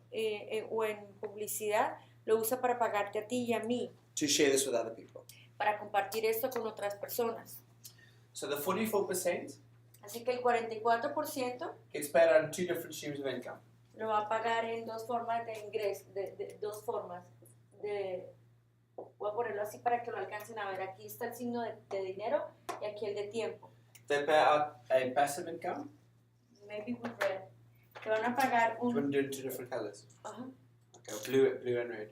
o en publicidad, lo usa para pagarte a ti y a mí,
to share this with other people.
para compartir esto con otras personas.
So the 44%
Así que el 44%
gets paid out in two different streams of income.
lo va a pagar en dos formas de ingreso, dos formas voy a ponerlo así para que lo alcancen a ver. Aquí está el signo de dinero y aquí el de tiempo.
They pay out a passive income.
Maybe with red. Te van a pagar
You want to do it in two different colors.
Ajá.
Okay, blue and red.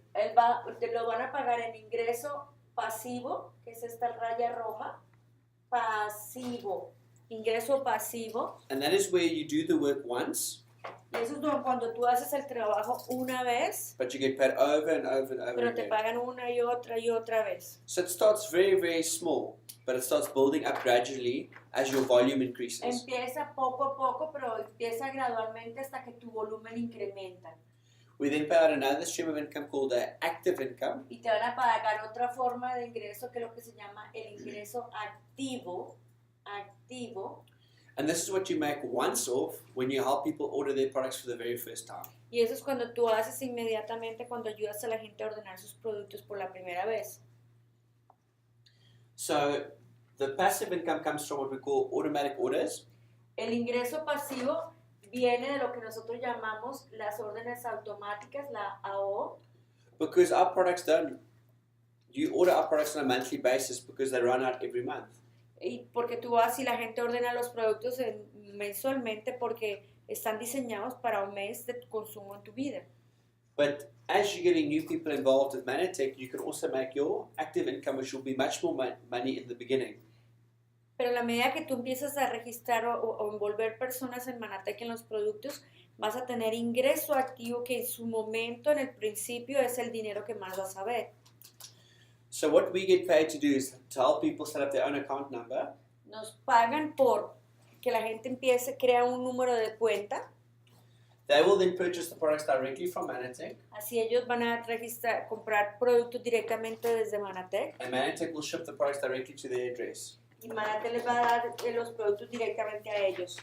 Te lo van a pagar en ingreso pasivo, que es esta raya roja. Pasivo. Ingreso pasivo.
And that is where you do the work once,
Y eso es cuando tú haces el trabajo una vez,
but you get paid over and over and over
pero te
again.
pagan una y otra vez.
So it starts very, very small, but it starts building up gradually as your volume increases.
Empieza poco a poco, pero empieza gradualmente hasta que tu volumen incrementa.
We then pay out another stream of income called the active income,
Y te van a pagar otra forma de ingreso que es lo que se llama el ingreso activo. Activo.
And this is what you make once off when you help people order their products for the very first time.
Y eso es cuando tú haces inmediatamente cuando ayudas a la gente a ordenar sus productos por la primera vez.
So the passive income comes from what we call automatic orders.
El ingreso pasivo viene de lo que nosotros llamamos las órdenes automáticas, la AO,
Because our products don't, you order our products on a monthly basis because they run out every month.
y porque tú vas y la gente ordena los productos mensualmente porque están diseñados para un mes de consumo en tu vida.
But as you're getting new people involved with Mannatech, you can also make your active income, which will be much more money in the beginning.
Pero a la medida que tú empiezas a registrar o envolver personas en Mannatech en los productos, vas a tener ingreso activo que en su momento, en el principio, es el dinero que más vas a ver.
So what we get paid to do is to help people set up their own account number.
Nos pagan por que la gente empiece, crea un número de cuenta,
They will then purchase the products directly from Mannatech,
así ellos van a comprar productos directamente desde Mannatech
and Mannatech will ship the products directly to their address.
y Mannatech les va a dar los productos directamente a ellos.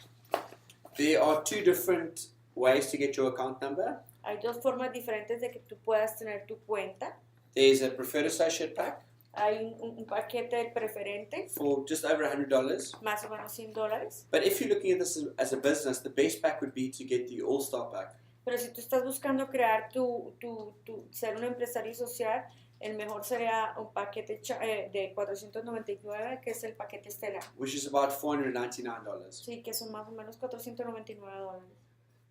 There are two different ways to get your account number.
Hay dos formas diferentes de que tú puedas tener tu cuenta.
There's a preferred associate pack
Hay un paquete preferente,
for just over $100.
más o menos $100.
But if you're looking at this as a business, the best pack would be to get the all-star pack.
Pero si tú estás buscando crear ser un empresario social, el mejor sería un paquete de 499, que es el paquete estelar.
Which is about $499.
Sí, que son más o menos $499.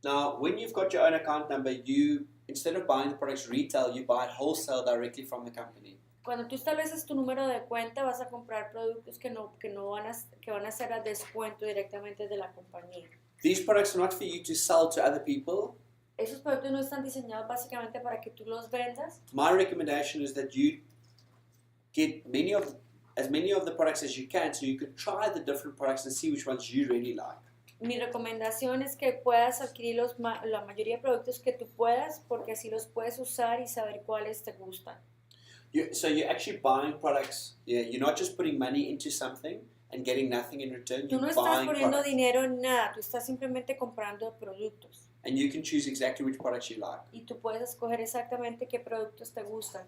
Now, when you've got your own account number, you, instead of buying the products retail, you buy it wholesale directly from the company.
Cuando tú estableces tu número de cuenta, vas a comprar productos que van a ser a descuento directamente de la compañía.
These products are not for you to sell to other people.
Esos productos no están diseñados básicamente para que tú los vendas.
My recommendation is that you get as many of the products as you can, so you can try the different products and see which ones you really like.
Mi recomendación es que puedas adquirir la mayoría de productos que tú puedas, porque así los puedes usar y saber cuáles te gustan.
So you're actually buying products. Yeah, you're not just putting money into something and getting nothing in return.
Tú
You're
no estás
buying
poniendo
products.
dinero en nada, tú estás simplemente comprando productos.
And you can choose exactly which products you like.
Y tú puedes escoger exactamente qué productos te gustan.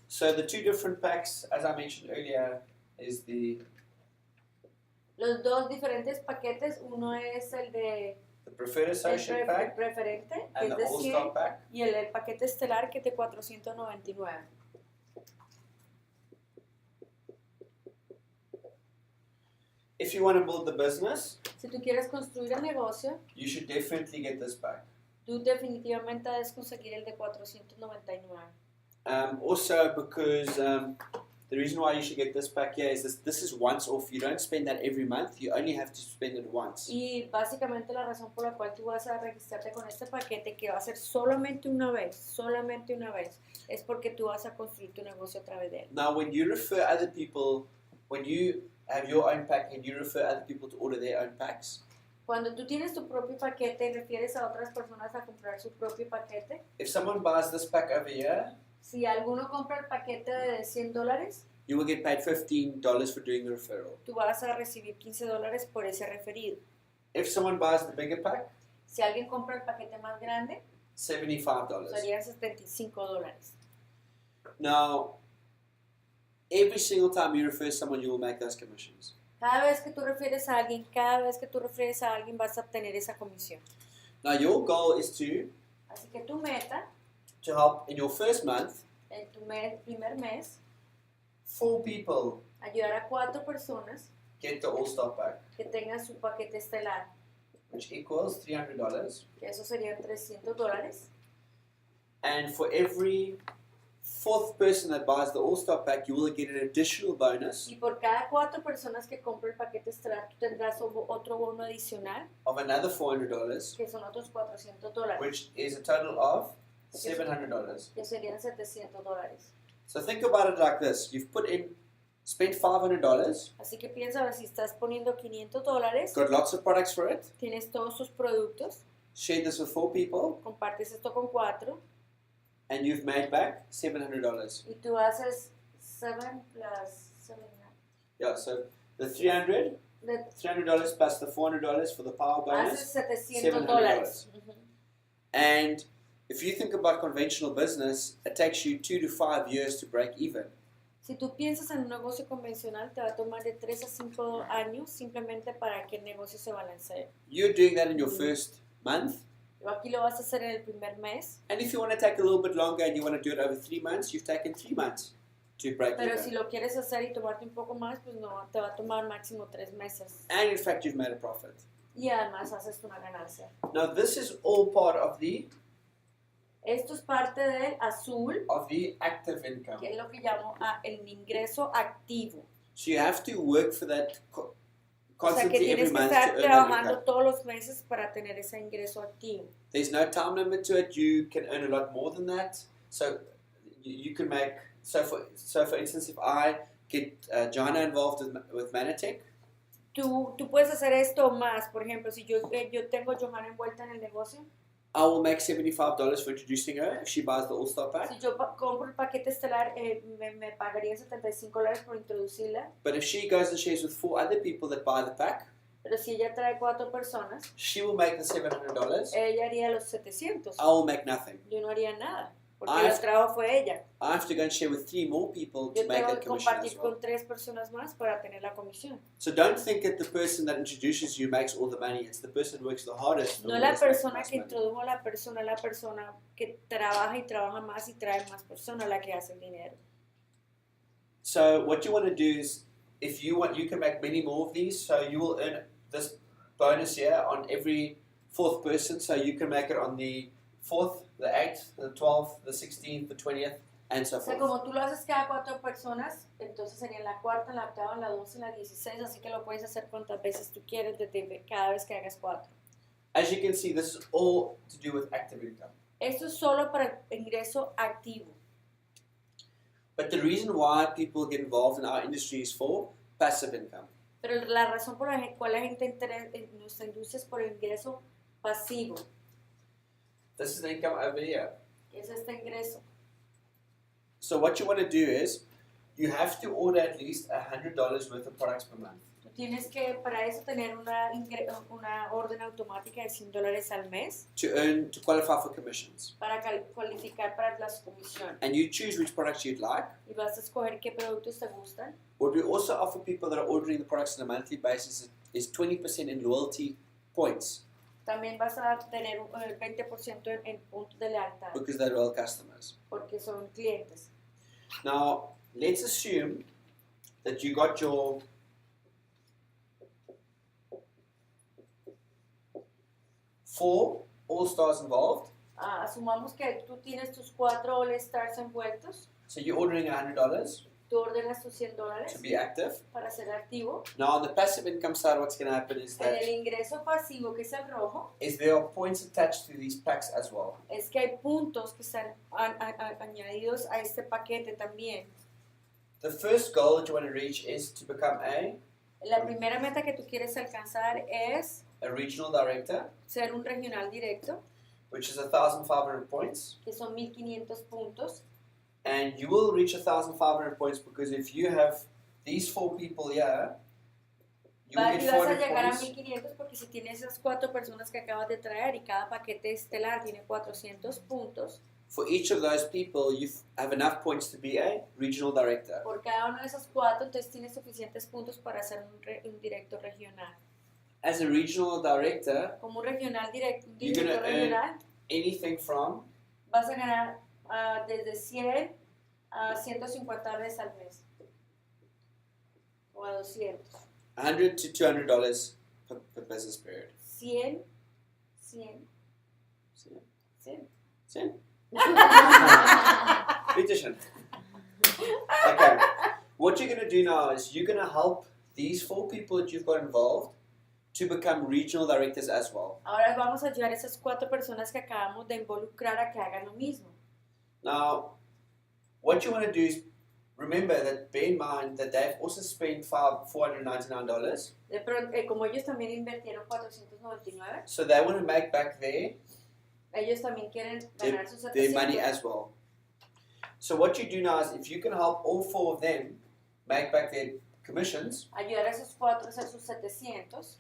So the two different packs, as I mentioned earlier, is
Los dos diferentes paquetes, uno es el de
the preferred associate pack
preferente, que
and
es
the
de 100,
all-star pack.
y el paquete estelar, que es de 499.
If you want to build the business,
Si tú quieres construir el negocio,
you should definitely get this pack.
tú definitivamente debes conseguir el de 499.
Also, because the reason why you should get this pack here is this is once off. You don't spend that every month. You only have to spend it once.
Y básicamente la razón por la cual tú vas a registrarte con este paquete, que va a ser solamente una vez, es porque tú vas a construir tu negocio a través de él.
Now, when you refer other people, when you have your own pack and you refer other people to order their own packs,
Cuando tú tienes tu propio paquete y refieres a otras personas a comprar su propio paquete,
if someone buys this pack over here,
si alguno compra el paquete de $100,
you will get paid $15 for doing the referral.
tú vas a recibir $15 por ese referido.
If someone buys the bigger pack,
Si alguien compra el paquete más grande,
$75.
serían $75.
Now, every single time you refer someone, you will make those commissions.
Cada vez que tú refieres a alguien, vas a obtener esa comisión.
Now, your goal is
Así que tu meta,
to help in your first month
en tu primer mes,
4 people
ayudar a 4 personas
get the all-star pack,
que tengan su paquete estelar,
which equals $300.
que eso serían $300.
And for every 4th person that buys the all-star pack, you will get an additional bonus
Y por cada 4 personas que compren el paquete estelar, tú tendrás otro bono adicional,
of another $400,
que son otros $400,
which is a total of $700.
que serían $700.
So think about it like this. You've spent $500,
Así que piensa, a ver, si estás poniendo $500,
got lots of products for it,
tienes todos tus productos,
shared this with 4 people,
compartes esto con 4,
and you've made back $700.
y tú haces 7 plus 7.
Yeah, so the 300 $300 plus the $400 for the power
haces
bonus.
$700. Ujú.
And if you think about conventional business, it takes you 2 to 5 years to break even.
Si tú piensas en un negocio convencional, te va a tomar de 3 a 5 años simplemente para que el negocio se balancee.
You're doing that in your first month.
Aquí lo vas a hacer en el primer mes.
And if you want to take a little bit longer and you want to do it over 3 months, you've taken 3 months to break
Pero
even.
si lo quieres hacer y tomarte un poco más, pues no, te va a tomar máximo 3 meses.
And in fact, you've made a profit.
Y además haces una ganancia.
Now, this is all part of the
Esto es parte del azul,
active income.
que es lo que llamo el ingreso activo.
So you have to work for that
O sea que
constantly every
tienes que
month to
estar
earn that
trabajando
income.
todos los meses para tener ese ingreso activo.
There's no time limit to it. You can earn a lot more than that. So you can make. So for instance, if I get Jana involved with Mannatech,
Tú puedes hacer esto más. Por ejemplo, si yo tengo a Johanna envuelta en el negocio,
I will make $75 for introducing her if she buys the All-Star pack.
si yo compro el paquete estelar, me pagarían $75 por introducirla.
But if she goes and shares with 4 other people that buy the pack,
Pero si ella trae 4 personas,
she will make the $700.
ella haría los 700.
I will make nothing.
Yo no haría nada, porque
I-
el trabajo fue ella.
I have to go and share with 3 more people to
Yo
make
tengo
that
que
commission as
compartir
well.
con 3 personas más para tener la comisión.
So don't think that the person that introduces you makes all the money. It's the person who works the hardest.
No la persona que introdujo a la persona que trabaja y trabaja más y trae más personas la que hace el dinero.
So what you want to do is, if you want, you can make many more of these. So you will earn this bonus here on every 4th person. So you can make it on the 4th, the 8th, the 12th, the 16th, the 20th, and so
O sea,
forth.
como tú lo haces cada 4 personas, entonces sería en la 4ª, en la 8ª, en la 12, en la 16, así que lo puedes hacer cuantas veces tú quieres, desde cada vez que hagas 4.
As you can see, this is all to do with active income.
Esto es solo para ingreso activo.
But the reason why people get involved in our industry is for passive income.
Pero la razón por la cual la gente entra en nuestra industria es por el ingreso pasivo,
This is the income over here.
que es este ingreso.
So what you want to do is, you have to order at least $100 worth of products per month.
Tú tienes que, para eso, tener una orden automática de $100 al mes
To qualify for commissions.
para cualificar para las comisiones.
And you choose which products you'd like.
Y vas a escoger qué productos te gustan.
What we also offer people that are ordering the products on a monthly basis is 20% in loyalty points,
También vas a tener el 20% en puntos de lealtad,
because they're loyal customers.
porque son clientes.
Now, let's assume that you got your four All-Stars involved.
Asumamos que tú tienes tus 4 All Stars envueltos,
So you're ordering $100
tú ordenas tus $100
to be active.
para ser activo.
Now, on the passive income side, what's going to happen is
En el
that
ingreso pasivo, que es el rojo,
there are points attached to these packs as well.
es que hay puntos que están añadidos a este paquete también.
The first goal that you want to reach is to become
La primera meta que tú quieres alcanzar es
a regional director,
ser un regional directo,
which is 1,500 points.
que son 1,500 puntos.
And you will reach 1,500 points because if you have these 4 people here, you will
Y
get
vas a
400
llegar a
points.
1,500 porque si tienes esas 4 personas que acabas de traer y cada paquete estelar tiene 400 puntos,
For each of those people, you have enough points to be a regional director.
por cada uno de esos 4, entonces tienes suficientes puntos para ser un directo regional.
As a regional director,
Como un regional directo, un
You're
director
gonna earn-
regional,
anything from
vas a ganar desde 100 a $150 al mes. O a 200.
$100 to $200 per business period.
100.
Petition. Okay. What you're going to do now is you're going to help these 4 people that you've got involved to become regional directors as well.
Ahora vamos a ayudar a esas 4 personas que acabamos de involucrar a que hagan lo mismo.
Now, what you want to do is remember that, bear in mind that they've also spent $499,
De pronto, como ellos también invirtieron $499,
so they want to make back
ellos también quieren ganar sus
their money
700.
as well. So what you do now is if you can help all 4 of them make back their commissions,
ayudar a esos 4 a hacer sus 700,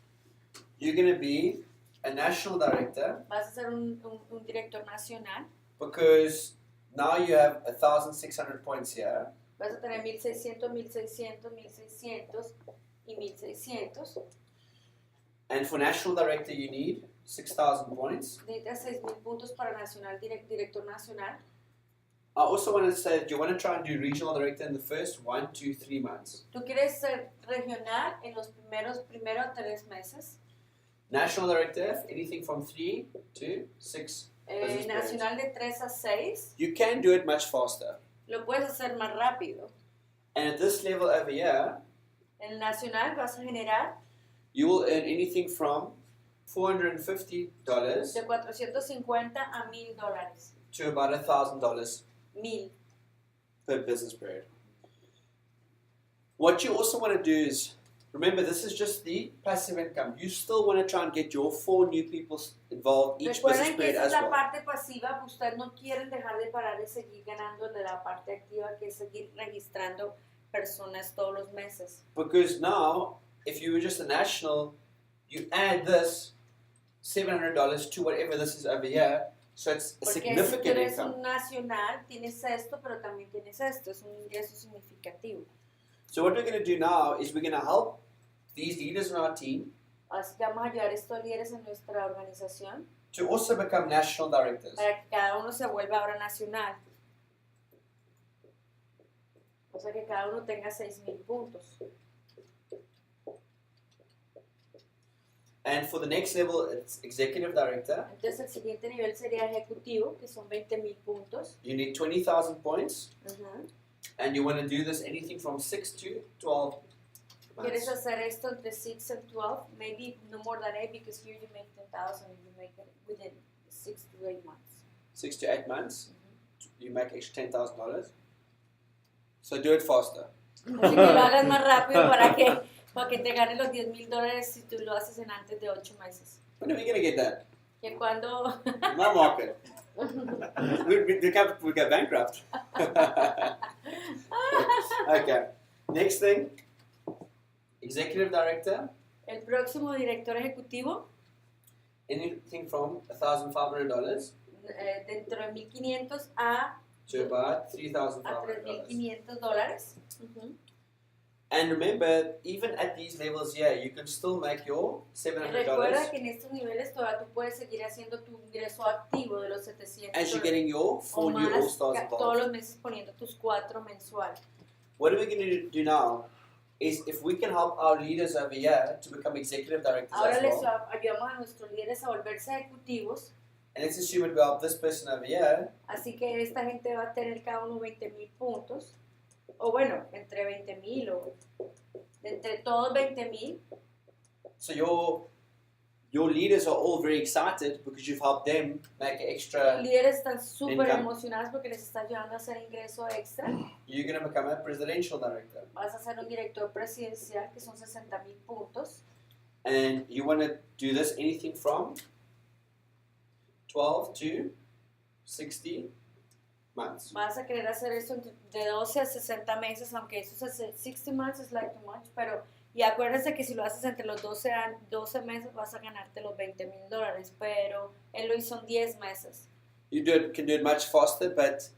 you're going to be a national director
vas a ser un director nacional,
because now you have 1,600 points here.
vas a tener 1600, 1600, 1600 y 1600.
And for national director, you need 6,000 points.
Necesitas 6000 puntos para nacional, director nacional.
I also want to say that you want to try and do regional director in the first 1, 2, 3 months.
Tú quieres ser regional en los primeros 3 meses.
National director, anything from 3 to 6 business periods.
Nacional de 3 a 6.
You can do it much faster.
Lo puedes hacer más rápido.
And at this level over here,
En el nacional vas a generar
you will earn anything from $450
de 450 a $1000.
to about $1,000
1000.
per business period. What you also want to do is, remember, this is just the passive income. You still want to try and get your 4 new people involved each business
Recuerden que
period
esa
as
es la
well.
parte pasiva. Ustedes no quieren dejar de parar de seguir ganando de la parte activa, que es seguir registrando personas todos los meses.
Because now, if you were just a national, you add this $700 to whatever this is over here, so it's a
Porque si tú
significant
eres
income.
un nacional, tienes esto, pero también tienes esto. Es un ingreso significativo.
So what we're going to do now is we're going to help these leaders in our team
Así que vamos a ayudar a estos líderes en nuestra organización
to also become national directors.
para que cada uno se vuelva ahora nacional. O sea que cada uno tenga 6000 puntos.
And for the next level, it's executive director.
Entonces el siguiente nivel sería ejecutivo, que son 20,000 puntos.
You need 20,000 points,
Ujú.
and you want to do this anything from 6 to 12
Quieres
months.
hacer esto entre 6 and 12, maybe no more than 8, because here you make 10,000 and you make it within 6 to 8 months.
6 to 8 months, you make extra $10,000. So do it faster.
Así que lo hagas más rápido para que te ganes los $10,000 si tú lo haces en antes de 8 meses.
When are we going to get that?
Que cuando
My market. we go bankrupt. Okay. Next thing, executive director,
el próximo director ejecutivo,
anything from $1,500
dentro de 1,500 a
to about
a
$3,500.
$3,500. Ujú.
And remember, even at these levels here, you can still make your
Y recuerda
$700
que en estos niveles todavía tú puedes seguir haciendo tu ingreso activo de los 700
as you're getting your
o
4 new
más
All-Stars
todos
involved.
los meses poniendo tus 4 mensual.
What are we going to do now is if we can help our leaders over here to become executive directors
Ahora
as
les
well,
ayudamos a nuestros líderes a volverse ejecutivos,
and let's assume it will help this person over here,
así que esta gente va a tener cada uno 20,000 puntos, o bueno, entre 20,000 o entre todos 20,000.
so your leaders are all very excited because you've helped them make
Los
extra.
líderes están súper
income.
emocionados porque les está ayudando a hacer ingreso extra.
You're going to become a presidential director,
Vas a ser un director presidencial, que son 60,000 puntos.
and you want to do this anything from 12 to 60 months.
Vas a querer hacer eso de 12 a 60 meses, aunque eso es 60 months is like too much, pero y acuérdense que si lo haces entre los 12 meses vas a ganarte los $20,000, pero él lo hizo en 10 meses.
You can do it much faster, but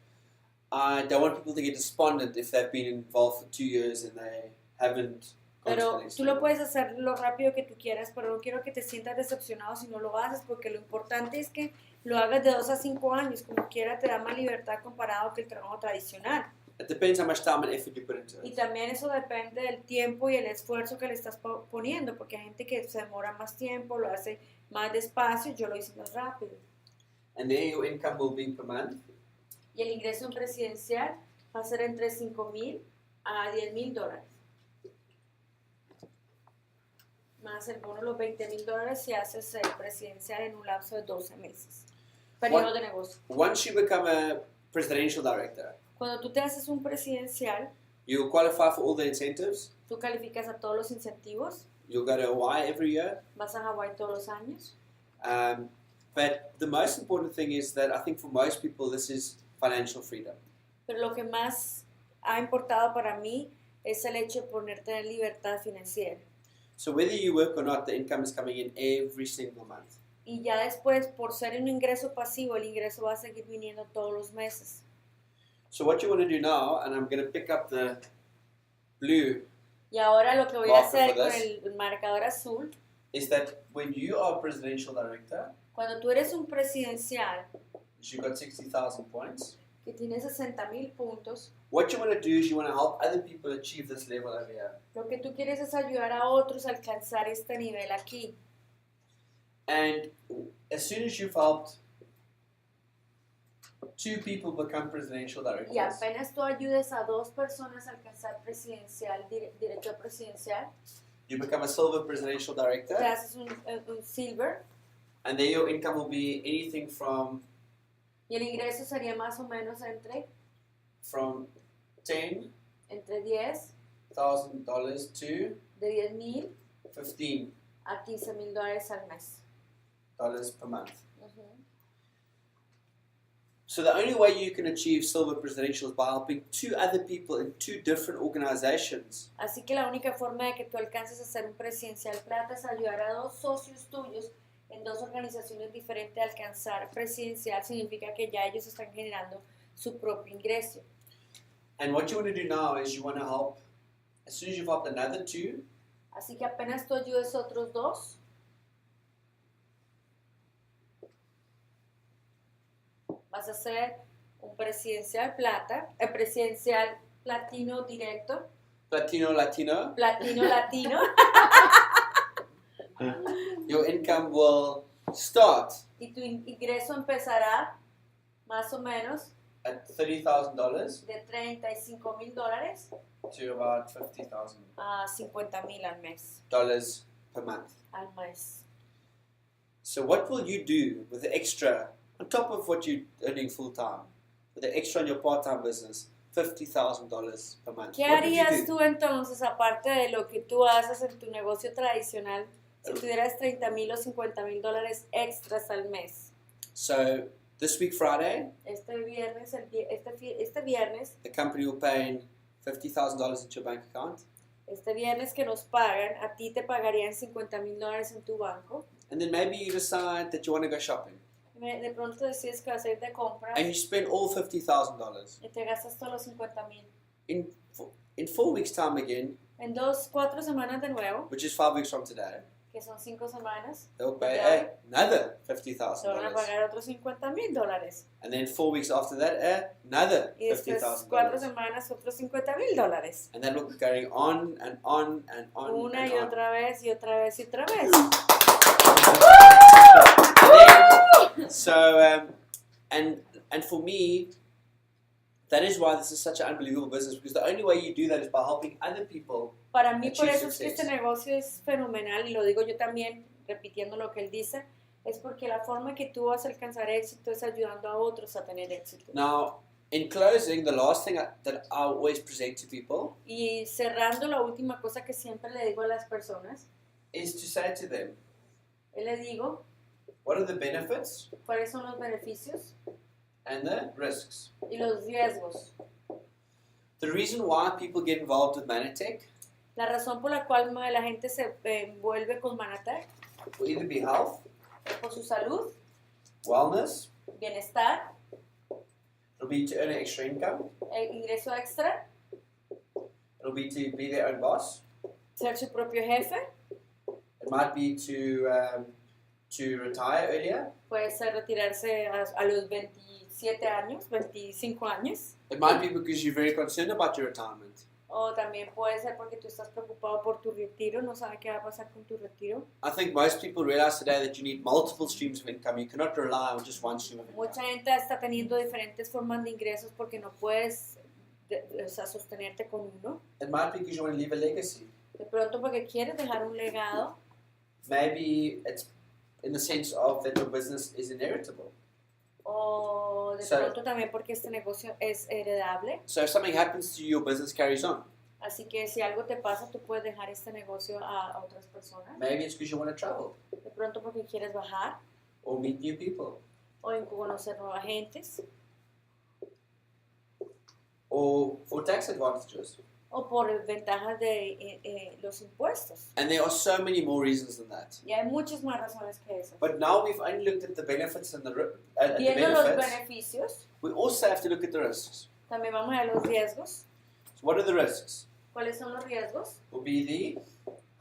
I don't want people to get despondent if they've been involved for 2 years and they haven't gone to the
Pero
next
tú lo
level.
puedes hacer lo rápido que tú quieras, pero no quiero que te sientas decepcionado si no lo haces, porque lo importante es que lo hagas de 2 a 5 años, como quiera te da más libertad comparado que el trabajo tradicional.
It depends how much time and effort you put into
Y
it.
también eso depende del tiempo y el esfuerzo que le estás poniendo, porque hay gente que se demora más tiempo, lo hace más despacio, yo lo hice más rápido.
And there your income will be per month.
Y el ingreso en presidencial va a ser entre 5,000 a $10,000. Más el bono, los $20,000 si haces presidencial en un lapso de 12 meses. Periodo de negocio.
Once you become a presidential director,
Cuando tú te haces un presidencial,
you'll qualify for all the incentives.
tú calificas a todos los incentivos,
You'll go to Hawaii every year.
vas a Hawái todos los años.
But the most important thing is that I think for most people this is financial freedom.
Pero lo que más ha importado para mí es el hecho de poder tener libertad financiera.
So whether you work or not, the income is coming in every single month.
Y ya después, por ser un ingreso pasivo, el ingreso va a seguir viniendo todos los meses.
So what you want to do now, and I'm going to pick up the blue,
Y ahora lo que voy a
Marker
hacer
for
con
this.
el marcador azul,
is that when you are a presidential director,
cuando tú eres un presidencial
you've got 60,000 points.
que tiene 60,000 puntos,
What you want to do is you want to help other people achieve this level over here.
lo que tú quieres es ayudar a otros a alcanzar este nivel aquí.
And as soon as you've helped 2 people become presidential directors,
Y apenas tú ayudes a 2 personas a alcanzar presidencial, director presidencial,
you become a silver presidential director,
te haces un silver
and then your income will be anything from
y el ingreso sería más o menos entre
10,000
10
to
de 10,000
$15
a 15,000 dólares al mes.
per month. So the only way you can achieve silver presidential is by helping 2 other people in 2 different organizations
Así que la única forma de que tú alcances a ser un presidencial plata es ayudar a 2 socios tuyos en 2 organizaciones diferentes a alcanzar presidencial. Significa que ya ellos están generando su propio ingreso.
And what you want to do now is you want to help, as soon as you've helped another 2,
Así que apenas tú ayudes a otros 2, vas a ser un presidencial plata, presidencial platino directo,
Latino,
platino latino,
your income will start
y tu ingreso empezará más o menos
at $30,000
de 35,000 dólares
to about $50,000
a 50,000 al mes.
per month.
Al mes.
So what will you do with the extra, on top of what you're earning full-time, with the extra in your part-time business, $50,000 per month?
¿Qué
What would you
harías
do?
tú entonces, aparte de lo que tú haces en tu negocio tradicional, si tuvieras 30,000 o 50,000 dólares extras al mes?
So this week, Friday,
Este viernes, este viernes
the company will pay in $50,000 into your bank account,
que nos pagan, a ti te pagarían 50,000 dólares en tu banco.
and then maybe you decide that you want to go shopping,
De pronto decides que vas a ir de compras
and you spend all $50,000.
y te gastas todos los 50,000.
In 4 weeks' time again,
En 4 semanas de nuevo,
which is 5 weeks from today,
que son 5 semanas,
they'll pay
Yeah.
another
te van a
$50,000.
pagar otros 50,000 dólares.
And then 4 weeks after that, another
Y después 4
$50,000.
semanas, otros 50,000 dólares.
And that will be going on and on and on.
Una
and
y
on.
otra vez y otra vez y otra vez.
So, and for me, that is why this is such an unbelievable business, because the only way you do that is by helping other people.
Para mí, por
Achieve
eso es que este
success.
negocio es fenomenal, y lo digo yo también, repitiendo lo que él dice, es porque la forma que tú vas a alcanzar éxito es ayudando a otros a tener éxito.
Now, in closing, the last thing that I always present to people
Y cerrando, la última cosa que siempre le digo a las personas,
is to say to them,
le digo,
what are the benefits
cuáles son los beneficios
and the risks?
y los riesgos.
The reason why people get involved with Mannatech
La razón por la cual la gente se envuelve con Mannatech
will either be health,
es por su salud,
wellness,
bienestar,
it'll be to earn an extra income,
ingreso extra,
it'll be to be their own boss,
ser su propio jefe,
it might be to retire earlier,
puede ser retirarse a los 27 años, 25 años,
it might be because you're very concerned about your retirement.
o también puede ser porque tú estás preocupado por tu retiro, no sabes qué va a pasar con tu retiro.
I think most people realize today that you need multiple streams of income. You cannot rely on just one stream of income.
Mucha gente está teniendo diferentes formas de ingresos porque no puedes sostenerte con uno.
It might be because you want to leave a legacy.
De pronto porque quieres dejar un legado,
Maybe it's in the sense of that your business is inheritable.
o de
So-
pronto también porque este negocio es heredable.
So if something happens to you, your business carries on.
Así que si algo te pasa, tú puedes dejar este negocio a otras personas.
Maybe it's because you want to travel
De pronto porque quieres bajar
or meet new people
o en conocer nuevas gentes
or for tax advantages.
o por ventajas de los impuestos.
And there are so many more reasons than that.
Y hay muchas más razones que eso.
But now we've only looked at the benefits and the
Viendo los
benefits.
beneficios,
We also have to look at the risks.
también vamos a ver los riesgos.
So what are the risks?
¿Cuáles son los riesgos?
Will be the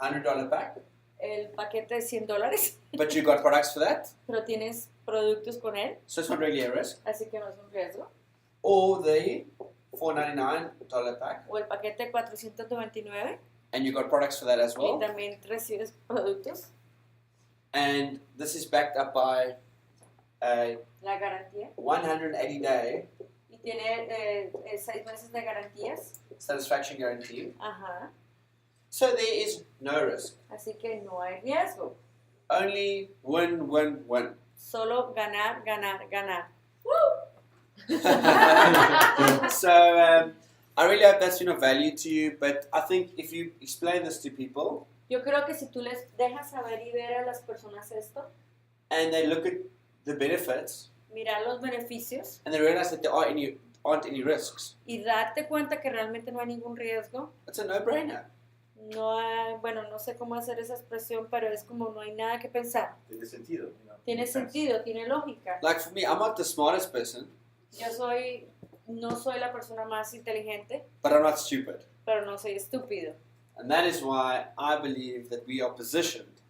$100 pack,
El paquete de $100,
but you got products for that,
pero tienes productos con él,
so it's not really a risk.
así que no es un riesgo.
Or the $499 pack,
O el paquete de $499
and you got products for that as
y
well.
también recibes productos.
And this is backed up by a
La garantía.
180-day
Y tiene 6 meses de garantías.
satisfaction guarantee.
Ajá.
So there is no risk.
Así que no hay riesgo.
Only win, win, win.
Solo ganar, ganar, ganar.
So I really hope that's been of value to you, but I think if you explain this to people
Yo creo que si tú les dejas saber y ver a las personas esto,
and they look at the benefits
mirar los beneficios
and they realize that there aren't any risks,
y darte cuenta que realmente no hay ningún riesgo,
it's a no-brainer.
no hay, bueno, no sé cómo hacer esa expresión, pero es como no hay nada que pensar.
Tiene sentido.
Tiene sentido, tiene lógica.
Like for me, I'm not the smartest person,
No soy la persona más inteligente,
but I'm not stupid.
pero no soy estúpido.
And that is why I believe that we are positioned,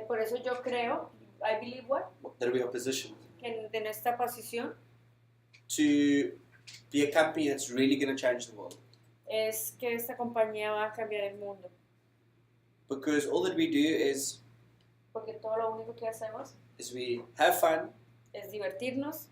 Por eso yo creo, I believe what,
que
en esta posición
to be a company that's really going to change the world.
es que esta compañía va a cambiar el mundo.
Because all that we do is
Porque todo lo único que hacemos
we have fun,
es divertirnos,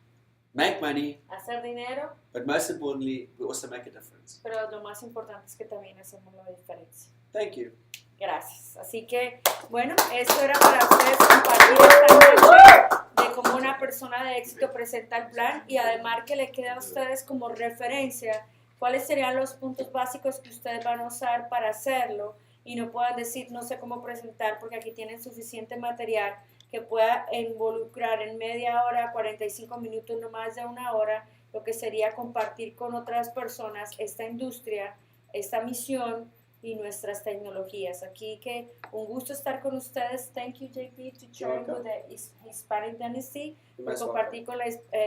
make money,
hacer dinero,
but most importantly, we also make a difference.
pero lo más importante es que también hacemos la diferencia.
Thank you.
Gracias. Así que, bueno, esto era para ustedes compartir esta noche de cómo una persona de éxito presenta el plan y además que le queda a ustedes como referencia cuáles serían los puntos básicos que ustedes van a usar para hacerlo y no puedan decir no sé cómo presentar porque aquí tienen suficiente material que pueda involucrar en media hora, 45 minutos, no más de una hora, lo que sería compartir con otras personas esta industria, esta misión y nuestras tecnologías. Aquí que un gusto estar con ustedes. Thank you, JP, to join with the Hispanic Dynasty, por compartir con la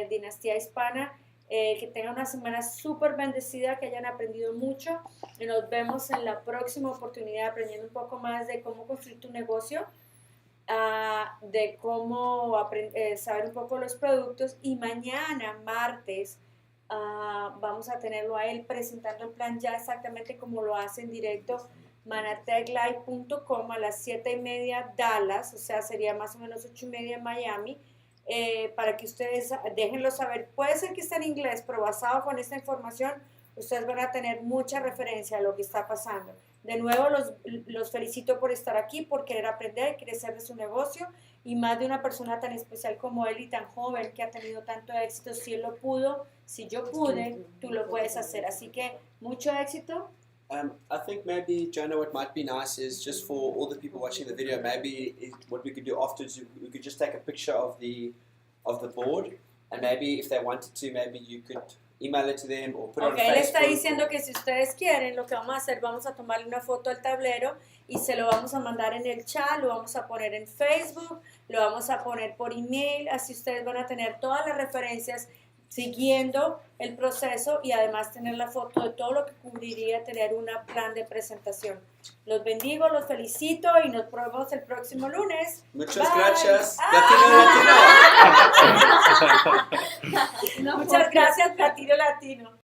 dinastía hispana. Que tengan una semana súper bendecida, que hayan aprendido mucho y nos vemos en la próxima oportunidad aprendiendo un poco más de cómo construir tu negocio, de cómo saber un poco los productos y mañana, martes, vamos a tenerlo a él presentando el plan ya exactamente como lo hace en directo mannatechlive.com a las 7:30 Dallas, o sea sería más o menos 8:30 Miami, para que ustedes déjenlo saber. Puede ser que esté en inglés, pero basado con esta información ustedes van a tener mucha referencia a lo que está pasando. De nuevo los felicito por estar aquí, por querer aprender, crecer de su negocio y más de una persona tan especial como él y tan joven que ha tenido tanto éxito. Si él lo pudo, si yo pude, tú lo puedes hacer. Así que mucho éxito.
I think maybe, Jonah, what might be nice is just for all the people watching the video, maybe what we could do afterwards, we could just take a picture of the board, and maybe if they wanted to, maybe you could email it to them or put it on
Él está
Facebook.
diciendo que si ustedes quieren, lo que vamos a hacer, vamos a tomarle una foto al tablero y se lo vamos a mandar en el chat, lo vamos a poner en Facebook, lo vamos a poner por email, así ustedes van a tener todas las referencias siguiendo el proceso y además tener la foto de todo lo que cubriría tener un plan de presentación. Los bendigo, los felicito y nos vemos el próximo lunes.
Muchas
Bye.
gracias.
Muchas gracias, Platino Latino.